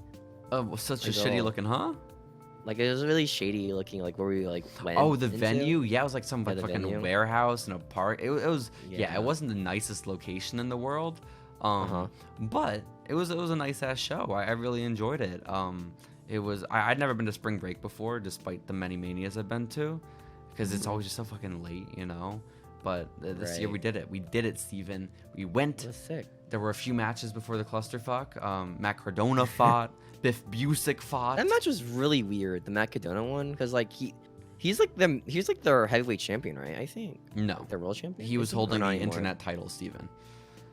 Such a Like, shitty oh. looking, huh? Like it was really shady looking. Like where we like went. Oh, the into. venue? Yeah, it was like some Yeah, like the fucking venue. warehouse and a park. It was Yeah. it wasn't the nicest location in the world. Uh-huh. But it was a nice ass show. I really enjoyed it. It was I'd never been to Spring Break before, despite the many manias I've been to, because it's always just so fucking late, you know. But this year Right. we did it. We did it, Steven. We went. It was sick. There were a few matches before the clusterfuck. Matt Cardona fought. Biff Busick fought. That match was really weird. The Matt Cardona one, because like he's like their heavyweight champion, right? I think. No, Like, their world champion. he was Is or holding not the anymore? internet title, Steven.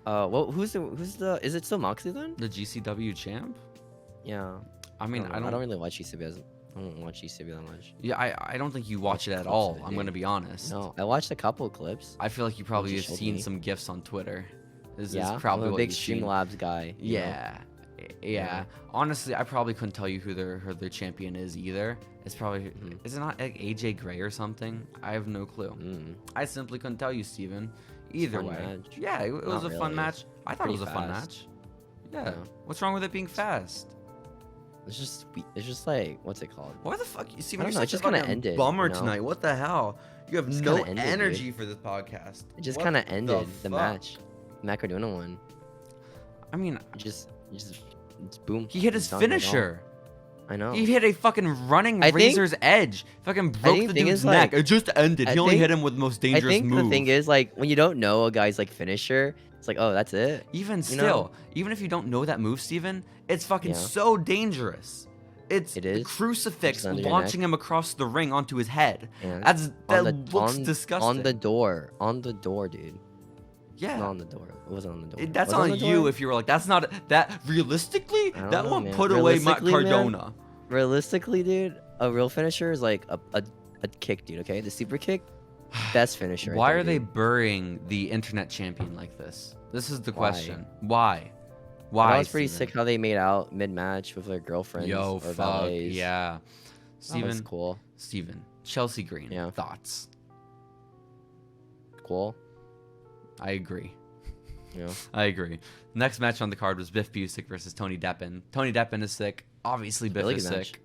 Well, who's the? Is it still Moxley then? The GCW champ? Yeah. I mean, I don't really watch ECW. I don't watch ECW that much. Yeah, I don't think you watch it at clips all. of it, I'm dude. gonna be honest. No, I watched a couple clips. I feel like you probably you have showed seen me. some gifs on Twitter. This Yeah, is probably I'm a what big you've seen. Streamlabs guy. you know? Yeah. Yeah. Yeah. Honestly, I probably couldn't tell you who their champion is either. It's probably Mhm. is it not like AJ Gray or something? I have no clue. Mm. I simply couldn't tell you, Steven. Either Fun way. match. Yeah, it was Not a fun really. match. I thought it was Pretty a fun fast. match. Yeah. Yeah. What's wrong with it being fast? It's just like what's it called? Why the fuck, Steven? I don't You're know, such it just a kinda fucking ended, bummer you know? tonight. What the hell? You have Just no kinda ended, dude. energy for this podcast. It just What kind of ended the fuck? match. Matt Cardona won. I mean, Just it's boom. he hit his It's done, that's all. finisher. I know. He hit a fucking running I think- razor's edge. Fucking broke think the thing dude's is, neck. like- It just ended. I He only think- hit him with the most I dangerous think move. the thing is like when you don't know a guy's like finisher, it's like, oh, that's it. Even you still, know? even if you don't know that move, Steven, it's fucking Yeah. so dangerous. It's It the is. crucifix Just under your launching him across the ring onto his head. And That on looks disgusting. On the door, dude. yeah. Not on the door. It wasn't on the door. That's Was it on the you door? if you were like, that's not that realistically. I don't That know, won't man. put away Matt Realistically, man, Cardona. Realistically, dude, a real finisher is like a kick, dude. Okay, the super kick, best finisher. right Why there, are they dude. burying the internet champion like this? This is the Why? question. Why? But Why? that was pretty Steven? sick how they made out mid match with their girlfriends Yo, or fuck valets. yeah. That was Steven, cool. Steven, Chelsea Green. Yeah. Thoughts? Cool. I agree. You know. I agree. Next match on the card was Biff Busick versus Tony Deppen. Tony Deppen is sick. Obviously, Biff Really is good match. sick.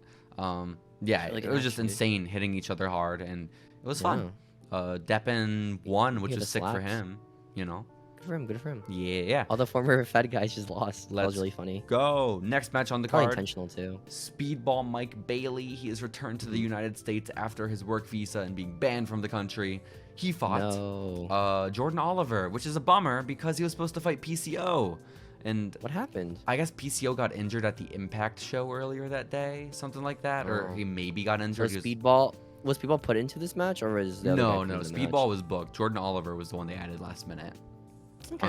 Yeah, Really it good was match, just dude. insane, hitting each other hard, and it was fun. Deppen won, which He had is the sick for slaps. him. You know. Good for him. Good for him. Yeah. All the former Fed guys just lost. That Let's was really funny. Go. Next match on the Probably card. intentional too. Speedball Mike Bailey. He has returned to the United States after his work visa and being banned from the country. He fought No. Jordan Oliver, which is a bummer because he was supposed to fight PCO. And What happened? I guess PCO got injured at the Impact show earlier that day, something like that, or Oh. he maybe got So injured. He was- speedball. was Speedball put into this match, or was the other guy No, put no. in the Speedball match? was booked. Jordan Oliver was the one they added last minute. Okay.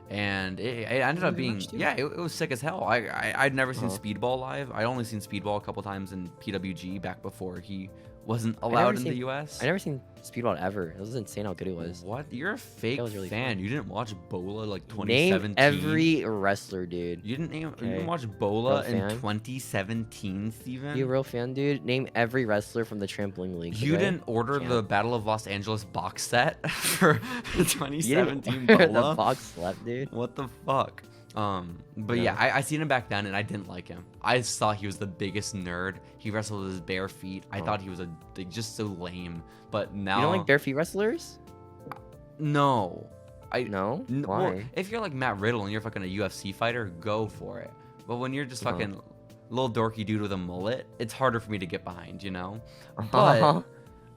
And it ended up being, yeah, it was sick as hell. I'd never seen Speedball live. I'd only seen Speedball a couple times in PWG back before he wasn't allowed in the US. I never seen Speedball ever. It was insane how good it was. What? You're a fake really fan. fun. You didn't watch Bola like 2017? Name every wrestler, dude. You didn't watch Bola in fan? 2017, Steven? You a real fan, dude? Name every wrestler from the Trampoline League. You okay? didn't order Champ. the Battle of Los Angeles box set for 2017 order Bola? the box slept, dude. What the fuck? But yeah, I seen him back then, and I didn't like him. I just thought he was the biggest nerd. He wrestled with his bare feet. I thought he was just so lame. But now You don't like bare feet wrestlers? No, No. Why? Well, if you're like Matt Riddle and you're fucking a UFC fighter, go for it. But when you're just fucking little dorky dude with a mullet, it's harder for me to get behind, you know.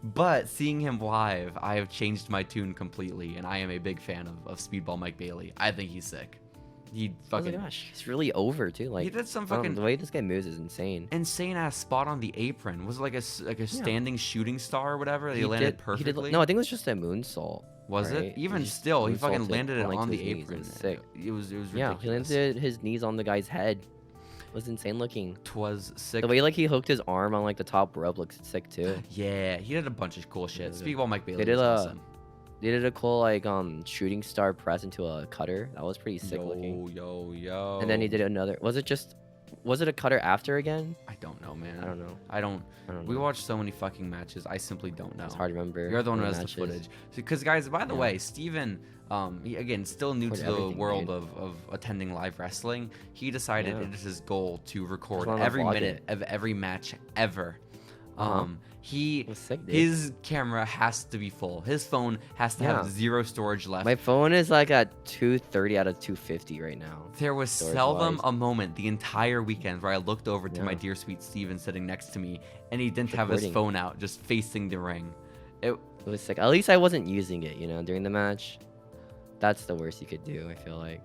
But seeing him live, I have changed my tune completely, and I am a big fan of Speedball Mike Bailey. I think he's sick. He fucking. Oh my gosh, he's really over too. Like he did some fucking the way this guy moves is insane. Insane ass spot on the apron. Was it like a standing shooting star or whatever? They landed perfectly. No, I think it was just a moonsault. Was right? it? Even still, he fucking landed it like, on to the his knees. apron. It was sick. It was ridiculous. Yeah, he landed his knees on the guy's head. It was insane looking. Twas sick. The way like he hooked his arm on like the top rope looks sick too. Yeah, he did a bunch of cool shit. Speedball Mike Bailey. They did was awesome. They did a cool like shooting star press into a cutter. That was pretty sick looking. Yo. And then he did another. Was it a cutter after again? I don't know, man. I don't know. I don't know. We watched so many fucking matches. I simply don't know. It's hard to remember. You're the one who has the footage. Because guys, by the way, Steven, he, again, still new to the world of attending live wrestling. He decided it is his goal to record every minute of every match ever. His camera has to be full. His phone has to have zero storage left. My phone is like at 230 out of 250 right now. There was seldom a moment the entire weekend where I looked over to my dear sweet Steven sitting next to me, and he didn't have his phone out, just facing the ring. It was sick. At least I wasn't using it, during the match. That's the worst you could do, I feel like.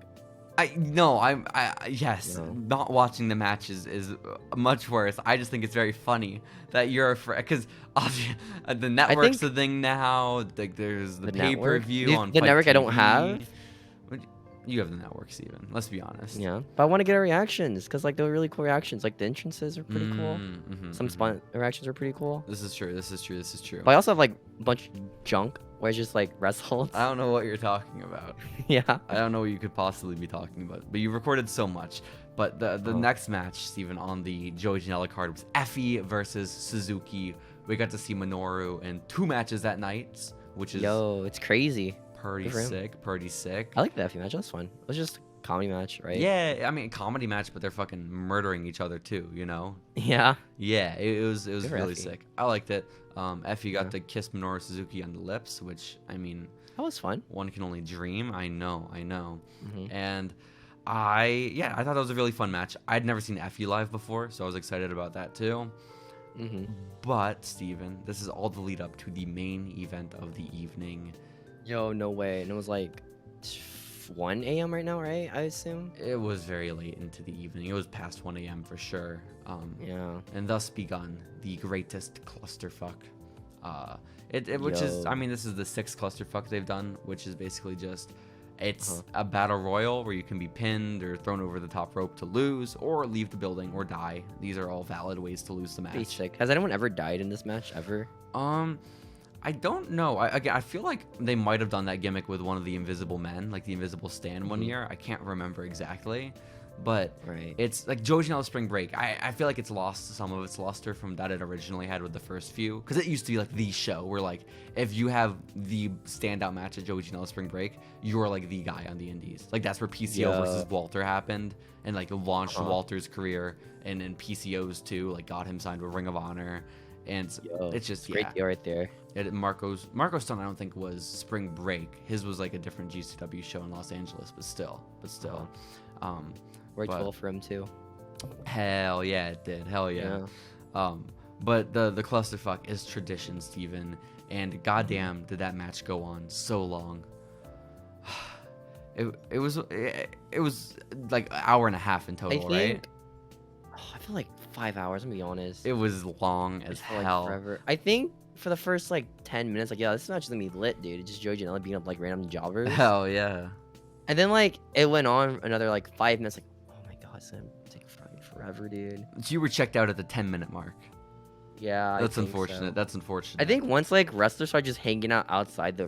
Not watching the match is much worse. I just think it's very funny that you're because the network's the thing now. Like there's the pay-per-view on the network TV. I don't have. You have the network, Steven. Let's be honest. Yeah, but I want to get our reactions because like they're really cool reactions. Like the entrances are pretty cool. Some reactions are pretty cool. This is true. But I also have like a bunch of junk where it's just like wrestled. I don't know what you're talking about. Yeah. I don't know what you could possibly be talking about. But you recorded so much. But the next match, Steven, on the Joey Janela card was Effie versus Suzuki. We got to see Menorah in 2 matches that night, which is it's crazy. Pretty sick. I like the Effie match. That was fun. It was just a comedy match, right? Yeah, I mean comedy match, but they're fucking murdering each other too, Yeah. Yeah, it was really sick. I liked it. Effie got to kiss Menorah Suzuki on the lips, which I mean, that was fun. One can only dream. I know. And I thought that was a really fun match. I'd never seen Effie live before, so I was excited about that too. But Steven, this is all the lead up to the main event of the evening. Yo, no way. And it was like 1 a.m. right now, right? I assume. It was very late into the evening. It was past 1 a.m. for sure. And thus begun the greatest clusterfuck. Which is, I mean, this is the 6th clusterfuck they've done, which is basically just, it's a battle royal where you can be pinned or thrown over the top rope to lose, or leave the building or die. These are all valid ways to lose the match. Basic. Has anyone ever died in this match ever? I don't know. I feel like they might have done that gimmick with one of the Invisible Men, like the Invisible Stand one year. I can't remember exactly. But it's like Joey Janela Spring Break. I feel like it's lost some of its luster from that it originally had with the first few. Because it used to be like the show where like if you have the standout match at Joey Janela Spring Break, you're like the guy on the indies. Like that's where PCO versus Walter happened and like launched Walter's career. And in PCO's too, like got him signed with Ring of Honor. And it's just great deal right there. Marco's Stone I don't think was Spring Break. His was like a different GCW show in Los Angeles, but still. Worked well for him too. Hell yeah, it did. Hell yeah. But the clusterfuck is tradition, Steven, and goddamn did that match go on so long. It was like an hour and a half in total, right? I feel like 5 hours. I'm gonna be honest. It was long as hell. Like forever. I think for the first like 10 minutes, like, yeah, this match is gonna be lit, dude. It's just Joey Janela beating up like random jobbers. Hell yeah. And then like it went on another like 5 minutes. Like, oh my god, it's gonna take fucking forever, dude. So you were checked out at the 10-minute mark. Yeah, that's unfortunate. So. That's unfortunate. I think once like wrestlers started just hanging out outside the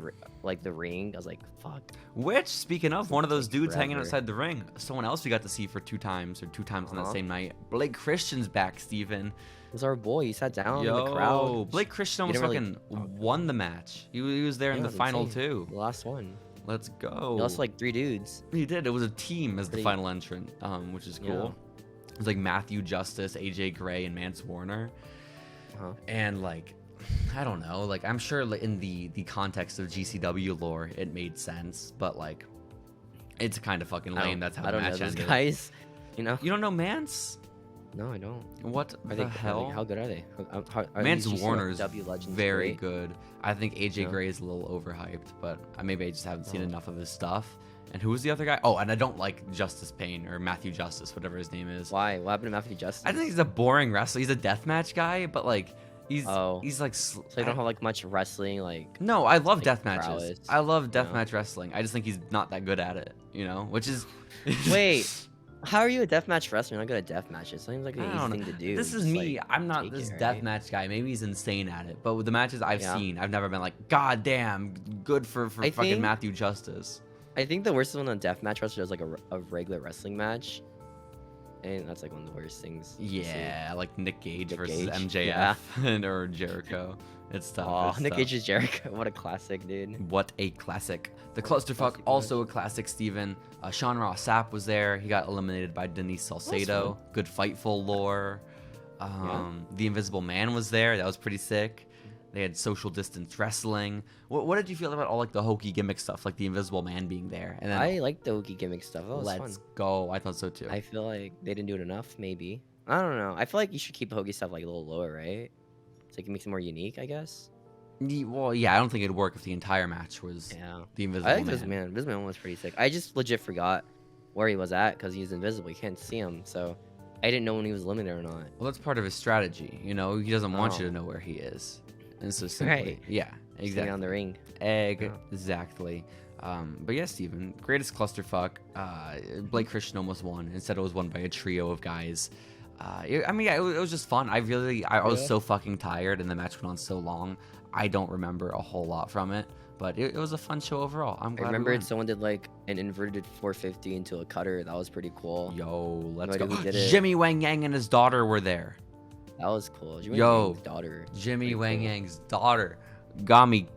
ring, I was like, fuck. Which, speaking of, one of those dudes hanging outside the ring, someone else we got to see for two times on that same night. Blake Christian's back, Steven. It was our boy. He sat down in the crowd. Blake Christian almost fucking won the match. He was there in the final too. The last one. Let's go. He lost like 3 dudes. He did. It was a team as the final entrant, which is cool. It was like Matthew Justice, AJ Gray, and Mance Warner. And like, I don't know, like I'm sure in the context of GCW lore it made sense, but like it's kind of fucking lame. That's how the match ended. I don't know those guys, you know. You don't know Mance? No, I don't. What the hell? How good are they? Mance Warner's very good. I think AJ Gray is a little overhyped, but maybe I just haven't seen enough of his stuff. And who was the other guy? Oh, and I don't like Justice Payne or Matthew Justice, whatever his name is. Why? What happened to Matthew Justice? I think he's a boring wrestler. He's a deathmatch guy, but like he's like. So you don't have like much wrestling, like. No, I love death matches. I love deathmatch wrestling. I just think he's not that good at it, you know, which is. Wait, how are you a deathmatch wrestler? You're not good at death matches. Seems like an easy thing to do. This is me. Like, I'm not this deathmatch guy. Maybe he's insane at it, but with the matches I've seen, I've never been like, God damn, good for fucking Matthew Justice. I think the worst is when a deathmatch wrestler does like a regular wrestling match, and that's like one of the worst things. Yeah, like Nick Gage versus MJF or Jericho. It's tough. Oh, Nick Gage is Jericho. What a classic, dude. What a classic. The Clusterfuck, also a classic, Steven. Sean Ross Sapp was there. He got eliminated by Denise Salcedo. Good Fightful lore. The Invisible Man was there. That was pretty sick. They had social distance wrestling. What did you feel about all like the hokey gimmick stuff, like the Invisible Man being there? And then, I like the hokey gimmick stuff. That was let's fun. go. I thought so too. I feel like they didn't do it enough. Maybe, I don't know. I feel like you should keep the hokey stuff like a little lower, right? So it makes it more unique, I guess. Well, yeah, I don't think it'd work if the entire match was the Invisible Man. Invisible Man was pretty sick. I just legit forgot where he was at because he's invisible. You can't see him, so I didn't know when he was eliminated or not. Well, that's part of his strategy. You know, he doesn't want you to know where he is. And so simply, yeah, exactly. On the ring. Exactly. But yeah, Steven, greatest clusterfuck. Blake Christian almost won. Instead, it was won by a trio of guys. It was just fun. I was so fucking tired, and the match went on so long. I don't remember a whole lot from it, but it was a fun show overall. I'm glad. I remember someone did like an inverted 450 into a cutter. That was pretty cool. Yo, let's go. Jimmy Wang Yang and his daughter were there. That was cool. Jimmy Wang Yang's daughter got me.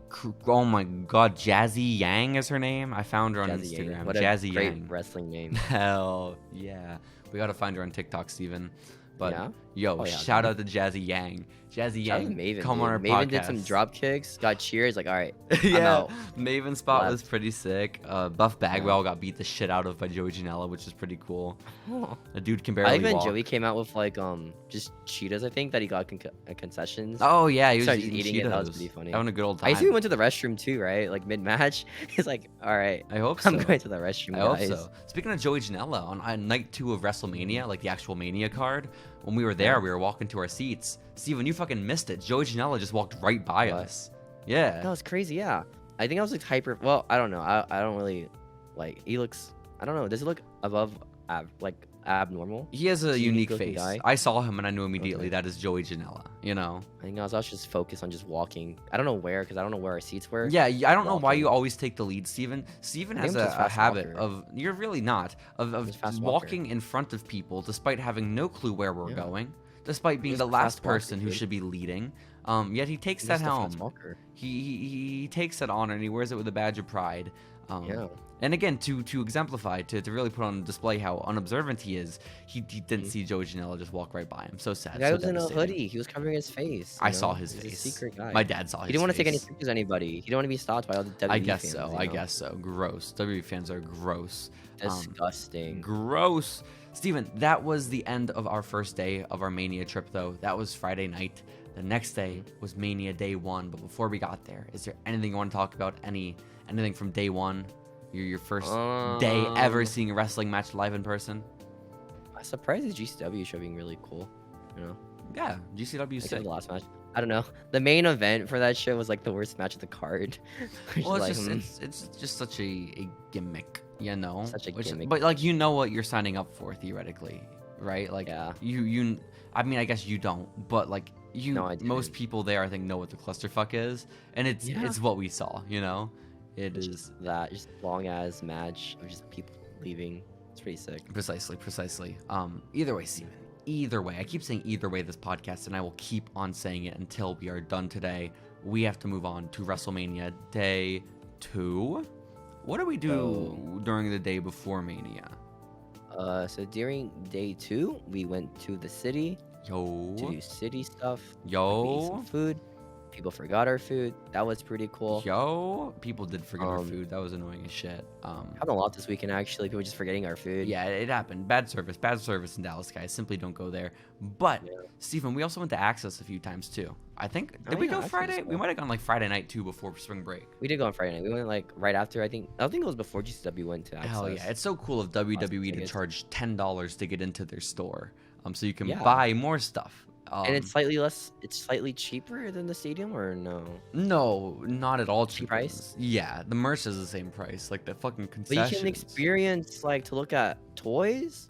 Oh my god, Jazzy Yang is her name. I found her on Instagram. What Jazzy a great Yang. Wrestling name. Hell yeah. We gotta find her on TikTok, Steven. But shout out to Jazzy Yang. Jazzy Yang, Maven, come on our podcast. Maven did some drop kicks, got cheers. Like, all right, yeah. Maven's spot was pretty sick. Buff Bagwell got beat the shit out of by Joey Janela, which is pretty cool. The dude can barely walk. I like when Joey came out with like just Cheetos. I think that he got concessions. Oh yeah, he was just eating it. That was pretty funny. Having a good old time. I see he went to the restroom too, right? Like mid match. He's like, all right, I hope so. I'm going to the restroom. I hope so. Speaking of Joey Janela, on night 2 of WrestleMania, like the actual Mania card, when we were there, we were walking to our seats. Steven, you fucking missed it. Joey Janela just walked right by us. Yeah. That was crazy, yeah. I think I was like hyper. Well, I don't know. I don't really like. He looks. I don't know. Does he look above abnormal? He has a unique face. Guy. I saw him and I knew immediately that is Joey Janela. You know. I think I was just focused on just walking. I don't know where because I don't know where our seats were. Yeah, I don't know why you always take the lead, Steven. Steven has a habit of. You're really not of walking in front of people despite having no clue where we're going. Despite being the last person who should be leading, yet he takes that helm. He takes that honor and he wears it with a badge of pride. And again, to exemplify, to really put on display how unobservant he is, he didn't see Joey Janela just walk right by him. So sad. The guy was in a hoodie. He was covering his face. I saw his face. He's a secret guy. My dad saw his face. He didn't want to take any pictures of anybody. He didn't want to be stalked by all the WWE I guess fans. So. I guess so. Gross. WWE fans are gross. Disgusting. Gross. Steven, that was the end of our first day of our Mania trip, though. That was Friday night. The next day was Mania Day 1. But before we got there, is there anything you want to talk about? Anything from day 1? Your first day ever seeing a wrestling match live in person? I'm surprised the GCW show being really cool. You know. Yeah, GCW is Except sick. the last match. I don't know. The main event for that show was like the worst match of the card. Well, like, it's just such a gimmick, you know. Such a gimmick. But like you know what you're signing up for theoretically, right? Like Yeah. you. I mean, I guess you don't, but like most didn't. people there I think know what the clusterfuck is, and it's what we saw, you know. It's just that just long ass match of just people leaving. It's pretty sick. Precisely. Either way, Steven. Either way, I keep saying either way this podcast, and I will keep on saying it until we are done today. We have to move on to WrestleMania Day 2. What do we do during the day before Mania? So during Day 2, we went to the city to do city stuff. We ate Yo. some food. People forgot our food. That was pretty cool. People did forget our food. That was annoying as shit. Happened a lot this weekend actually. People just forgetting our food. Yeah, it happened. Bad service in Dallas, guys. Simply don't go there. But Stephen, we also went to Access a few times too. I think did we go Friday? We might have gone like Friday night too before spring break. We did go on Friday night. We went like right after. I think it was before GCW went to Access. Hell yeah! It's so cool of WWE to charge $10 to get into their store, so you can buy more stuff. And it's slightly less. It's slightly cheaper than the stadium, or no? No, not at all cheap price. Yeah, the merch is the same price, like the fucking concessions. But you can experience like to look at toys.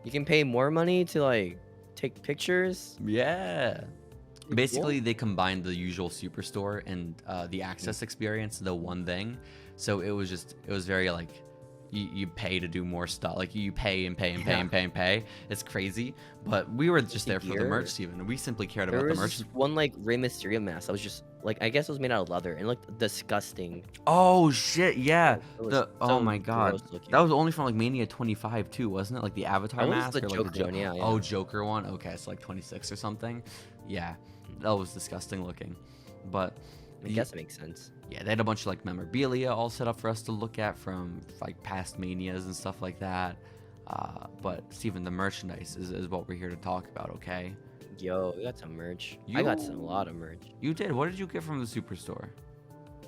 You can pay more money to like take pictures. Yeah. Basically, they combined the usual Superstore and the Access experience, the one thing. So it was very like. You pay to do more stuff. Like you pay and pay and pay and pay and pay. It's crazy. But we were just there for the merch, Steven. We simply cared about the merch. There was one like Rey Mysterio mask that was just like I guess it was made out of leather and it looked disgusting. Oh shit, yeah. Oh my god. That was only from like Mania 25 too, wasn't it? Like the Avatar mask. That was the Joker one, yeah. Oh, Joker one. Okay, so like 26 or something. Yeah, that was disgusting looking. But I guess it makes sense. Yeah, they had a bunch of like memorabilia all set up for us to look at from like past manias and stuff like that. But Steven, the merchandise is what we're here to talk about, okay? Yo, we got some merch. I got a lot of merch. You did? What did you get from the Superstore?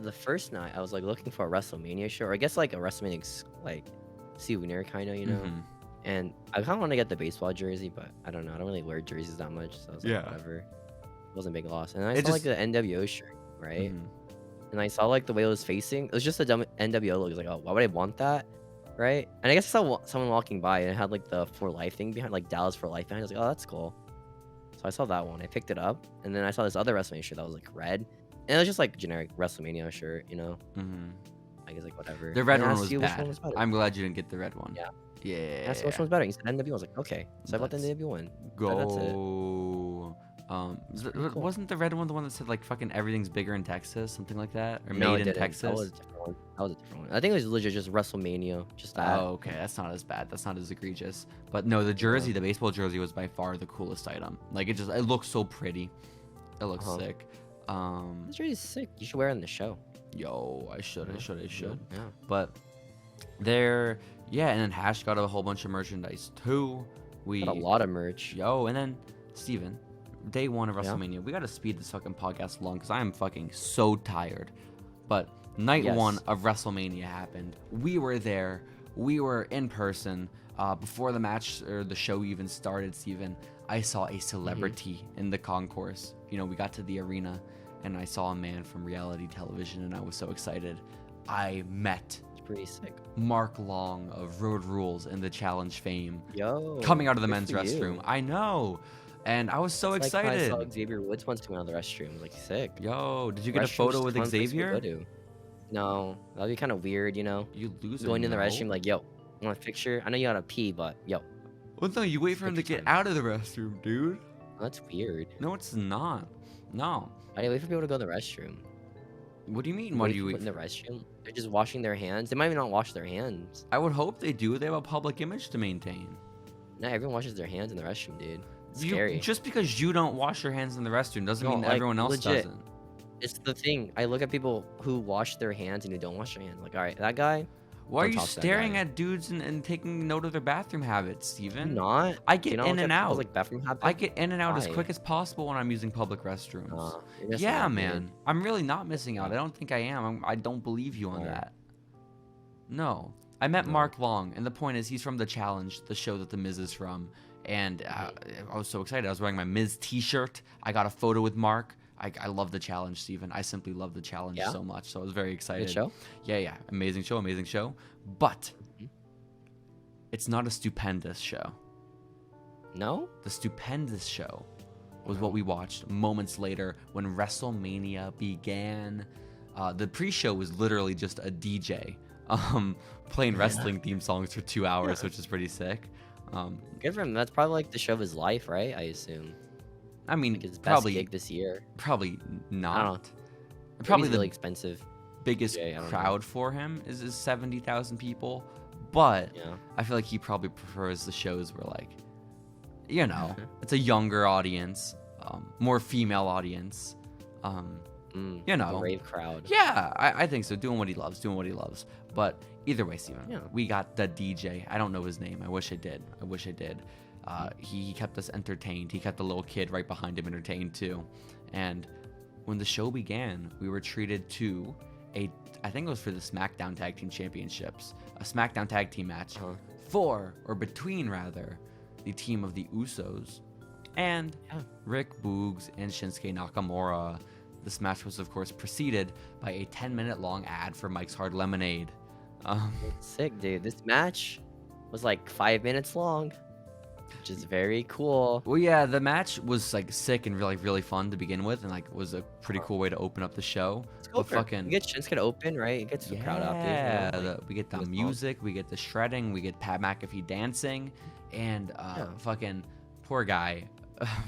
The first night, I was like looking for a WrestleMania shirt, or I guess like a WrestleMania like souvenir kind of, you know? And I kind of want to get the baseball jersey, but I don't know. I don't really wear jerseys that much, so I was like, whatever. It wasn't a big loss. And I saw like the NWO shirt, right? And I saw like the way it was facing. It was just a dumb NWO look. I was like, oh, why would I want that? Right? And I guess I saw someone walking by and it had like the For Life thing behind, like Dallas For Life behind. I was like, oh, that's cool. So I saw that one. I picked it up. And then I saw this other WrestleMania shirt that was like red. And it was just like generic WrestleMania shirt, you know? I guess like whatever. The red one was bad. I'm glad you didn't get the red one. Yeah. Yeah. I asked which one's better. He said NWO. I was like, okay. So I bought the NWO one. Go. That's it. Wasn't the red one the one that said like fucking everything's bigger in Texas, something like that, or no, made in Texas? That was a different one. I think it was legit just WrestleMania, just that. Oh, okay, that's not as bad. That's not as egregious. But no, the jersey, the baseball jersey, was by far the coolest item. Like it looks so pretty. It looks sick. This jersey's sick. You should wear it in the show. Yo, I should. Yeah. But and then Hash got a whole bunch of merchandise too. We got a lot of merch. Yo, and then Steven. Day one of WrestleMania. We gotta speed this fucking podcast along because I am fucking so tired. But night one of WrestleMania happened. We were there. We were in person. Before the match or the show even started, Steven, I saw a celebrity in the concourse. You know, we got to the arena and I saw a man from reality television and I was so excited. I met pretty sick Mark Long of Road Rules and the Challenge fame. Yo, coming out of the men's restroom. I know. And I was so excited. Like I saw Xavier Woods once coming out of the restroom. I was like, sick. Yo, did you get a photo with Xavier? No, that'd be kind of weird, you know? You loser. Going in the restroom, like, yo, I want a picture. I know you gotta pee, but yo. Well, no, you wait for him to get out of the restroom, dude. That's weird. No, it's not. No. Why do you wait for people to go to the restroom? What do you mean? What do you wait in the restroom? They're just washing their hands. They might even not wash their hands. I would hope they do. They have a public image to maintain. No, everyone washes their hands in the restroom, dude. Scary. Just because you don't wash your hands in the restroom doesn't mean everyone else doesn't. It's the thing. I look at people who wash their hands and who don't wash their hands. Like, all right, that guy. Why are you staring at dudes and taking note of their bathroom habits, Steven? I'm not. I get in and out. Like bathroom habits? I get in and out as quick as possible when I'm using public restrooms. Yeah, man. I'm really not missing out. I don't think I am. I don't believe you on that. No. I met Mark Long, and the point is he's from The Challenge, the show that The Miz is from. And I was so excited. I was wearing my Miz T-shirt. I got a photo with Mark. I love the challenge, Steven. I simply love the challenge so much. So I was very excited. Good show? Yeah. Amazing show. But it's not a stupendous show. No? The stupendous show was what we watched moments later when WrestleMania began. The pre-show was literally just a DJ playing wrestling theme songs for 2 hours, which is pretty sick. Good for him. That's probably like the show of his life, right? I assume. I mean, like his probably best gig this year. Probably not. I don't know. Probably really the expensive. biggest crowd for him is 70,000 people, but I feel like he probably prefers the shows where, like, you know, it's a younger audience, more female audience, you know, a rave crowd. Yeah, I think so. Doing what he loves. But either way, Steven, we got the DJ. I don't know his name. I wish I did. He kept us entertained. He kept the little kid right behind him entertained too. And when the show began, we were treated to I think it was for the Smackdown Tag Team Championships, a Smackdown Tag Team match between the team of the Usos and Rick Boogs and Shinsuke Nakamura. This match was, of course, preceded by a 10-minute long ad for Mike's Hard Lemonade. Sick, dude. This match was like 5 minutes long, which is very cool. Well, yeah, the match was like sick and really fun to begin with, and like was a pretty cool way to open up the show. But fucking, you get Shinsuke to open, right? It gets the crowd out there. Yeah, we get the music, we get the shredding, we get Pat McAfee dancing, and fucking poor guy.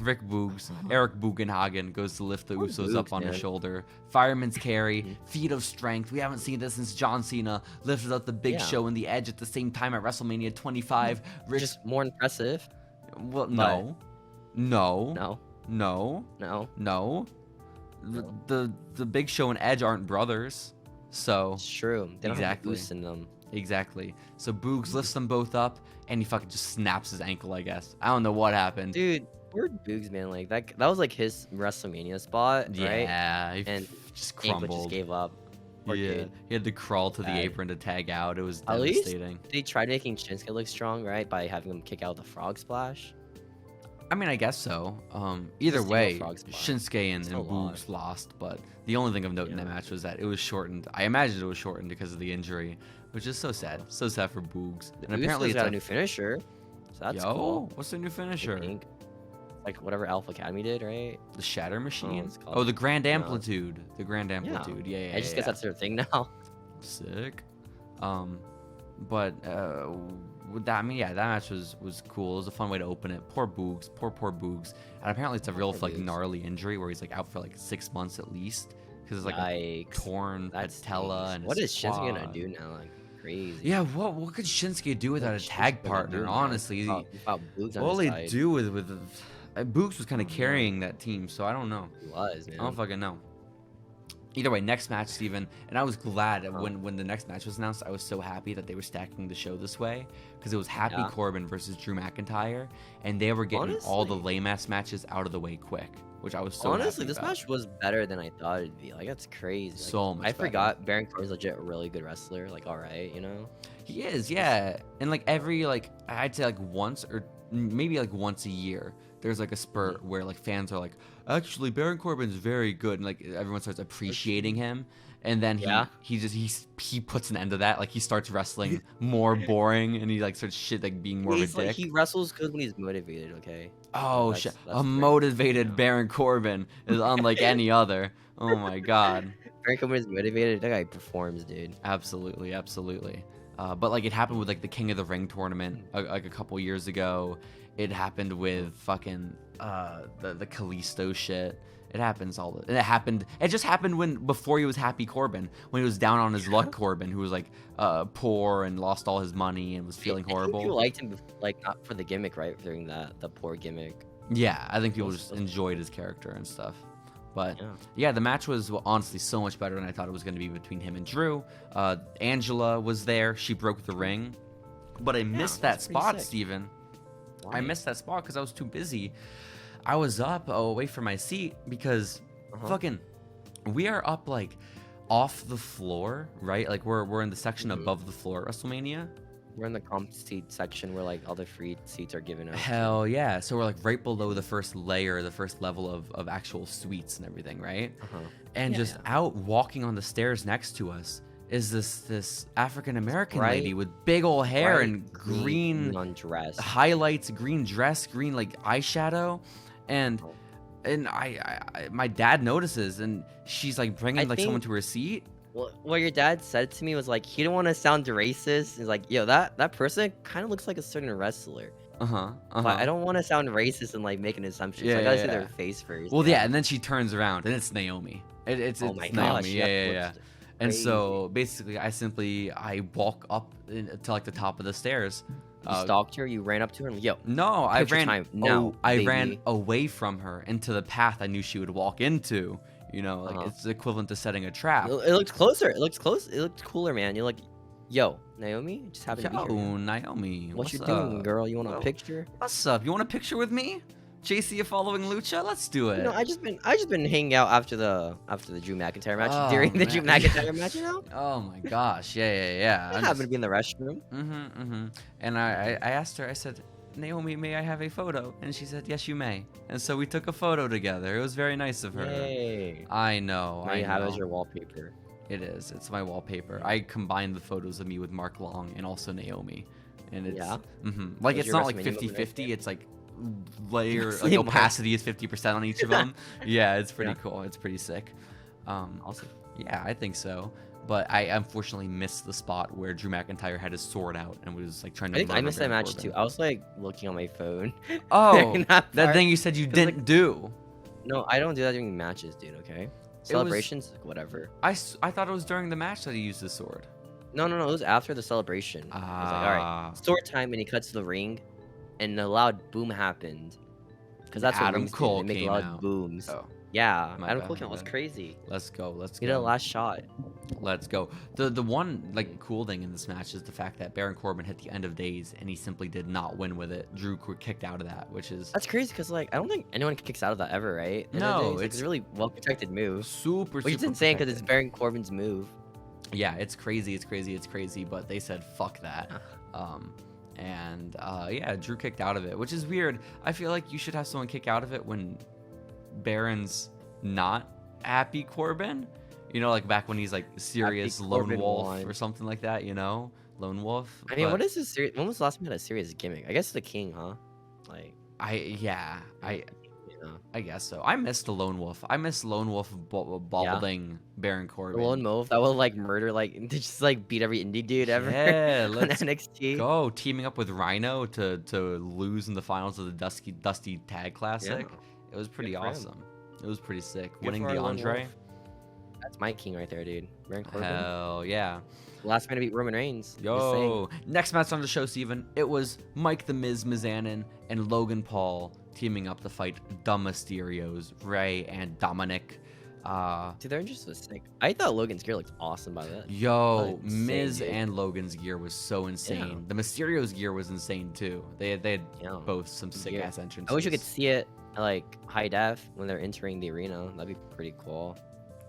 Rick Boogs, Eric Bugenhagen goes to lift the Usos up on his shoulder. Fireman's carry, feat of strength. We haven't seen this since John Cena lifted up the Big Show and the Edge at the same time at WrestleMania 25. Just more impressive. Well, no. The Big Show and Edge aren't brothers, so it's true. They don't have boost in them. Exactly. So Boogs lifts them both up, and he fucking just snaps his ankle. I guess I don't know what happened, dude. Poor Boogs, man. Like that was like his WrestleMania spot, right? Yeah, and just crumbled. Just gave up. He had to crawl to the apron to tag out. It was devastating. At least they tried making Shinsuke look strong, right, by having him kick out the frog splash. I mean, I guess so. Either way, Shinsuke and Boogs lost, but the only thing of note in that match was that it was shortened. I imagine it was shortened because of the injury, which is so sad. So sad for Boogs. And apparently, it's got a new finisher. So that's cool. What's the new finisher? Like whatever Alpha Academy did, right? The Shatter Machine? Oh, the Grand Amplitude. The Grand Amplitude. Yeah. I just guess that's their thing now. Sick. But with that, I mean, that match was cool. It was a fun way to open it. Poor Boogs. Poor Boogs. And apparently it's a real gnarly injury where he's like out for like 6 months at least because it's like a torn patella. And what is Shinsuke gonna do now? Like crazy. Yeah, what could Shinsuke do without a tag partner? Honestly, Boogs was kind of carrying that team, so I don't know. He was, man. I don't fucking know. Either way, next match, Steven, and I was glad when the next match was announced. I was so happy that they were stacking the show this way because it was Happy Corbin versus Drew McIntyre, and they were getting all the lame-ass matches out of the way quick, which I was so honestly, this match was better than I thought it'd be. Like, that's crazy. Like, so much I forgot Baron Corbin's legit a really good wrestler. Like, all right, you know? He is, yeah. And, like, every, like, I'd say, like, once or maybe, like, once a year, there's, like, a spurt where, like, fans are like, actually, Baron Corbin's very good. And, like, everyone starts appreciating him. And then he puts an end to that. Like, he starts wrestling more boring. And he, like, starts being more of a dick. He wrestles good when he's motivated, okay? Oh, shit. A motivated Baron Corbin is unlike any other. Oh, my God. Baron Corbin is motivated. That guy performs, dude. Absolutely. But, like, it happened with, like, the King of the Ring tournament, like, a couple years ago. It happened with fucking the Kalisto shit. It happens it just happened before he was Happy Corbin, when he was down on his luck Corbin, who was like poor and lost all his money and was feeling horrible. People liked him, like, not for the gimmick, right? During the poor gimmick. Yeah, I think people just enjoyed his character and stuff. But yeah, the match was honestly so much better than I thought it was going to be between him and Drew. Angela was there. She broke the ring. But I missed that spot, Steven. I missed that spot because I was too busy. I was up away from my seat because fucking we are up like off the floor, right? Like we're in the section above the floor at WrestleMania. We're in the comp seat section where like all the free seats are given out. Hell yeah. So we're like right below the first layer, the first level of actual suites and everything, right? And just out walking on the stairs next to us is this African American lady with big old hair and green dress, highlights, green dress, green like eyeshadow, and my dad notices, and she's like bringing someone to her seat. Well, what your dad said to me was like he didn't want to sound racist. He's like, yo, that person kind of looks like a certain wrestler. But I don't want to sound racist and like make an assumption. So I gotta see their face first. Well, and then she turns around and it's Naomi. It's my Naomi. gosh, Yeah. And so basically, I walk up to like the top of the stairs. You stalked her. You ran up to her. And, yo, no, I ran. I ran baby. away from her into the path I knew she would walk into. You know, like it's equivalent to setting a trap. It looked closer. It looked close. It looked cooler, man. You're like, yo, Naomi, just happened to be here. Oh, Naomi, what you doing, girl? You want a picture? What's up? You want a picture with me? Jacy, you following Lucha? Let's do it. You know, I just been hanging out after the Drew McIntyre match during the Drew McIntyre match. You know? Oh my gosh, yeah. I happened to be in the restroom. And I asked her. I said, Naomi, may I have a photo? And she said, yes, you may. And so we took a photo together. It was very nice of her. Yay. I know. Now you have it as your wallpaper. It is. It's my wallpaper. I combined the photos of me with Mark Long and also Naomi. And it's like it's not like 50-50. It's like layer like opacity is 50% on each of them. Yeah, it's pretty cool. It's pretty sick. Awesome. Yeah, I think so. But I unfortunately missed the spot where Drew McIntyre had his sword out and was like trying to. I missed that match too. I was like looking on my phone. Oh, that thing you said you didn't do. No, I don't do that during matches, dude. Okay. Celebrations, whatever. I thought it was during the match that he used the sword. No, it was after the celebration. I was like, all right, sword time, and he cuts to the ring, and a loud boom happened. Because that's what Adam Cole they make came loud out. Booms. Oh. Yeah, Adam Cole was crazy. Let's go. He did a last shot. Let's go. The one like cool thing in this match is the fact that Baron Corbin hit the end of days and he simply did not win with it. Drew kicked out of that, which is that's crazy because like I don't think anyone kicks out of that ever, right? No, it's a really well protected move. Super. Which is insane because it's Baron Corbin's move. Yeah, it's crazy. But they said fuck that. Yeah, Drew kicked out of it, which is weird. I feel like you should have someone kick out of it when Baron's not happy Corbin, you know, like back when he's like serious lone wolf or something like that, you know, lone wolf. I mean, what is this serious? When was the last time he had a serious gimmick? I guess the King, huh? Like, I guess so. I missed the lone wolf. I miss lone wolf balding Baron Corbin. The lone wolf that will like murder, like just like beat every indie dude ever. Yeah, let's NXT. Go teaming up with Rhino to lose in the finals of the Dusty Tag Classic. Yeah. It was pretty awesome. It was pretty sick. Winning the Andre. That's my king right there, dude. Baron Corbin. Hell yeah. Last man to beat Roman Reigns. Yo. Next match on the show, Steven. It was Mike the Miz Mizanin and Logan Paul teaming up to fight the Mysterios, Ray and Dominic. Dude, their interest was sick. I thought Logan's gear looked awesome by that. Yo, Miz and Logan's gear was so insane. Yeah. The Mysterios gear was insane too. They had both some sick ass entrances. I wish you could see it like high def when they're entering the arena. That'd be pretty cool.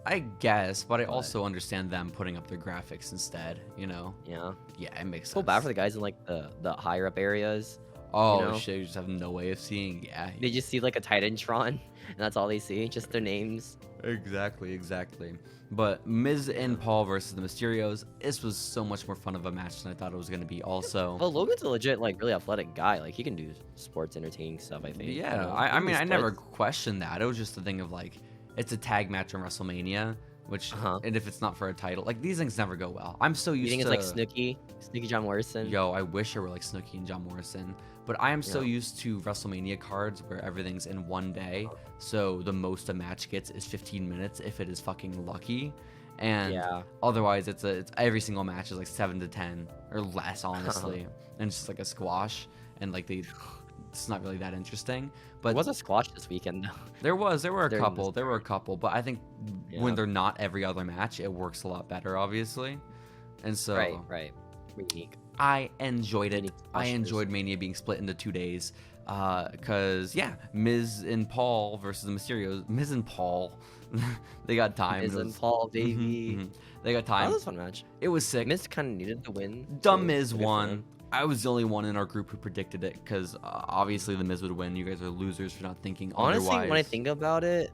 I guess, but I also understand them putting up their graphics instead, you know? Yeah. Yeah, it makes sense. Feel bad for the guys in like the higher up areas. Oh, you know? Shit, you just have no way of seeing. Yeah. They just see like a Titantron, and that's all they see, just their names. Exactly. But Miz and Paul versus the Mysterios, this was so much more fun of a match than I thought it was going to be also. Well, Logan's a legit, like, really athletic guy. Like, he can do sports entertaining stuff, I think. Yeah, you know? I mean, I never questioned that. It was just the thing of, like, it's a tag match on WrestleMania, which, and if it's not for a title, like, these things never go well. I'm so used to... You think it's like Snooki John Morrison? Yo, I wish I were like Snooki and John Morrison. But I am so used to WrestleMania cards where everything's in one day. So the most a match gets is 15 minutes if it is fucking lucky. And otherwise, it's every single match is like 7 to 10 or less, honestly. And it's just like a squash. And like it's not really that interesting. But there was a squash this weekend though. There were a couple. But I think when they're not every other match, it works a lot better, obviously. And so right. Unique. I enjoyed it. I enjoyed Mania being split into 2 days. Because yeah, Miz and Paul versus the Mysterios. Miz and Paul, they got time. Miz and Paul, baby. They got time. That was a fun match. It was sick. Miz kind of needed the win. Dumb Miz won. I was the only one in our group who predicted it because obviously the Miz would win. You guys are losers for not thinking Honestly, otherwise. when I think about it,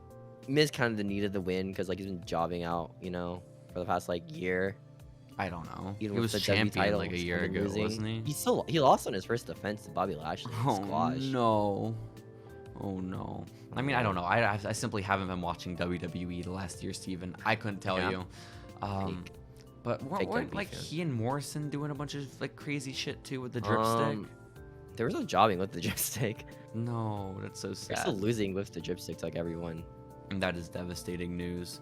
Miz kind of needed the win because like he's been jobbing out, you know, for the past like year. I don't know. Even He with was the W champion title, like a he's year been ago, losing. wasn't he? He lost on his first defense to Bobby Lashley. Squash. No. Oh no. I mean, I don't know. I simply haven't been watching WWE the last year, Steven. I couldn't tell you. But weren't like he and Morrison doing a bunch of like crazy shit too with the dripstick? There was no jobbing with the dripstick. No, that's so sad. They're still losing with the dripsticks like everyone. And that is devastating news.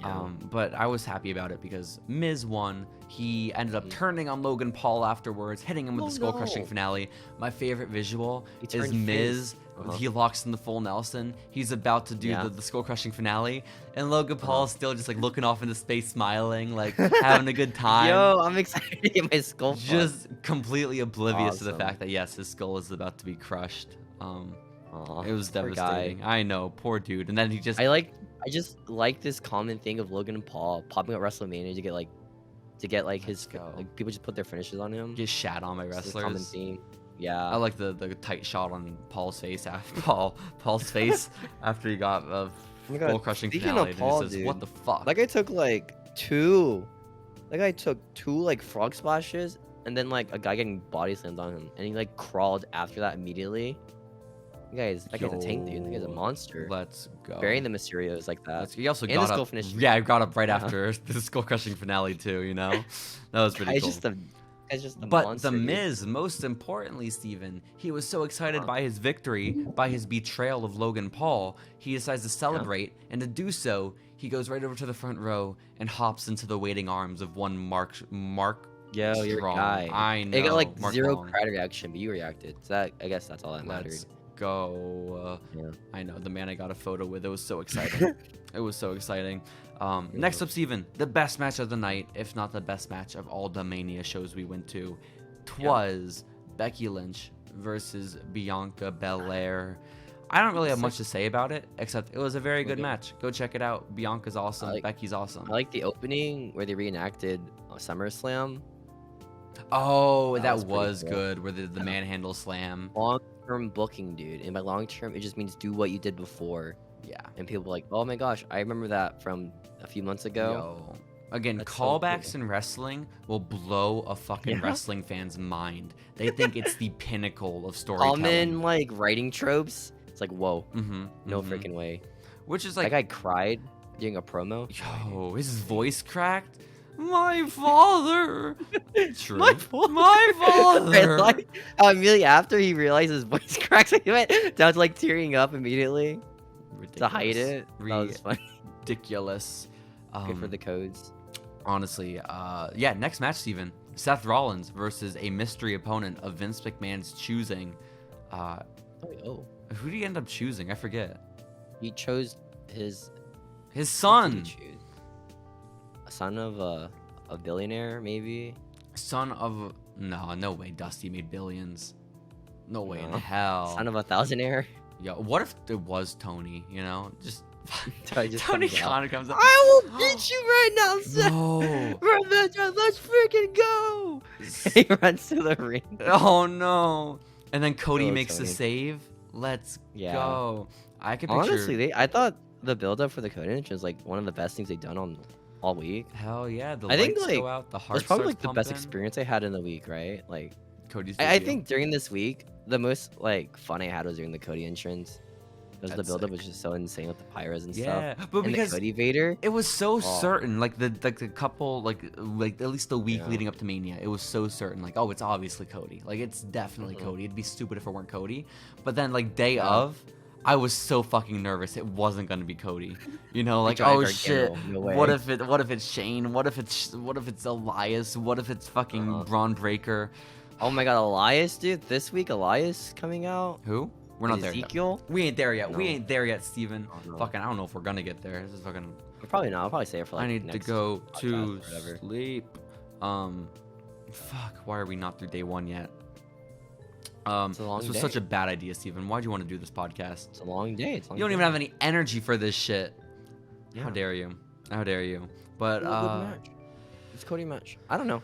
Yeah. But I was happy about it because Miz won. He ended up turning on Logan Paul afterwards, hitting him with the skull-crushing finale. My favorite visual is Miz. He locks in the full Nelson. He's about to do the skull-crushing finale, and Logan Paul is still just like looking off into space, smiling, like having a good time. Yo, I'm excited to get my skull. Just completely oblivious to the fact that yes, his skull is about to be crushed. It was devastating. Guy. I know, poor dude. And then he just I just like this common thing of Logan Paul popping up WrestleMania to get like his like people just put their finishes on him. get shat on by It's wrestlers. a common theme. Yeah. I like the tight shot on Paul's face after Paul's face after he got a full crushing Speaking finale. of Paul, and he says, dude, "What the fuck?" That guy took two like frog splashes, and then like a guy getting body slammed on him, and he like crawled after that immediately. That guy's a tank, dude. That guy's a monster. Let's go. Burying the Mysterios like that. He also And the got skull up. finish. Yeah, he got up right after the skull crushing finale too. You know, that was pretty cool. Guy's just a But monster, the dude. Miz, most importantly, Steven, he was so excited by his victory, by his betrayal of Logan Paul, he decides to celebrate, and to do so, he goes right over to the front row and hops into the waiting arms of one Mark Yo, Strong. your guy. I know. It got like Mark zero Long. crowd reaction, but you reacted. So I guess that's all that mattered. Let's go. Yeah. I know, the man I got a photo with. It was so exciting. It was so exciting. Next up, Steven, the best match of the night, if not the best match of all the Mania shows we went to, twas Becky Lynch versus Bianca Belair. I don't really have much to say about it, except it was a very good match. Go check it out. Bianca's awesome. Becky's awesome. I like the opening where they reenacted SummerSlam. Oh, that was was pretty cool. good, where the manhandle slam. Long-term booking, dude. And by long-term, it just means do what you did before. Yeah. And people were like, oh my gosh, I remember that from a few months ago. Yo. Again, That's so callbacks cool. in wrestling will blow a fucking wrestling fan's mind. They think it's the pinnacle of storytelling. Common like writing tropes. It's like, whoa, no mhm. freaking way. Which is That like, guy cried during a promo. yo, his voice cracked. My father. True. My father. And, like, immediately after he realized his voice cracks, he went down to like tearing up immediately to hide it. That was funny. Ridiculous. Good for the codes. Honestly, yeah, next match, Steven. Seth Rollins versus a mystery opponent of Vince McMahon's choosing. Oh. Who did he end up choosing? I forget. He chose his son. Who did he choose? A son of a billionaire, maybe? Son of... No way Dusty made billions. No way in No. hell. Son of a thousandaire? Yo, what if it was Tony, you know? Just... Tony Tony comes out. Khan comes up. I will beat you right now, Seth! No. Revenge, let's freaking go! He runs to the ring. Oh no. And then Cody Oh, makes the Tony. save. Let's Yeah. go. I could picture... Honestly, I thought the build-up for the Cody match was like one of the best things they've done on all week. Hell yeah. The I think, lights like, go out. The heart It's probably like starts the best pumping. experience I had in the week, right? Like, Cody's I debut. think during this week, the most like fun I had was during the Cody entrance. Because the That's build-up sick. was just so insane with the pyros and Yeah, stuff. but And because the Cody Vader. it was so Oh. certain, like the couple, like at least the week Yeah. leading up to Mania, it was so certain, like, oh, it's obviously Cody, like it's definitely Mhm. Cody. It'd be stupid if it weren't Cody. But then like day Yeah. of, I was so fucking nervous it wasn't gonna be Cody. You know, like Giant oh Gargano, shit, no what way. if it's Shane? What if it's Elias? What if it's fucking Uh-huh. Braun Breaker? Oh my god, Elias, dude! This week, Elias coming out. Who? We're not there yet. Ezekiel. We ain't there yet. We No. ain't there yet, Steven. Oh, no. Fucking, I don't know if we're gonna get there. This is fucking. We're probably not. I'll probably say it for like. I need to next go to podcast or whatever. sleep. Fuck. Why are we not through day one yet? It's a long This was day. such a bad idea, Steven. Why'd you want to do this podcast? It's a long day. You don't even have any energy for this shit. Yeah. How dare you? How dare you? But Good match. It's Cody match. I don't know.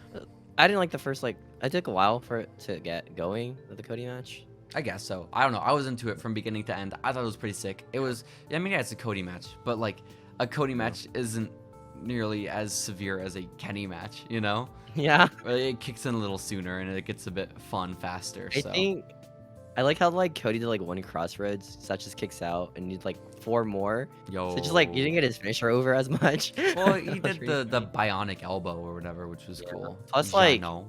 I didn't like the first it took a while for it to get going with the Cody match. I guess so. I don't know. I was into it from beginning to end. I thought it was pretty sick. It was. I mean, yeah, it's a Cody match, but like a Cody match isn't nearly as severe as a Kenny match. You know? Yeah. It kicks in a little sooner and it gets a bit fun faster. I think I like how Cody did one crossroads, Seth just kicks out and needs 4 more. Yo. So just he didn't get his finisher over as much. Well, he did the bionic elbow or whatever, which was cool. Plus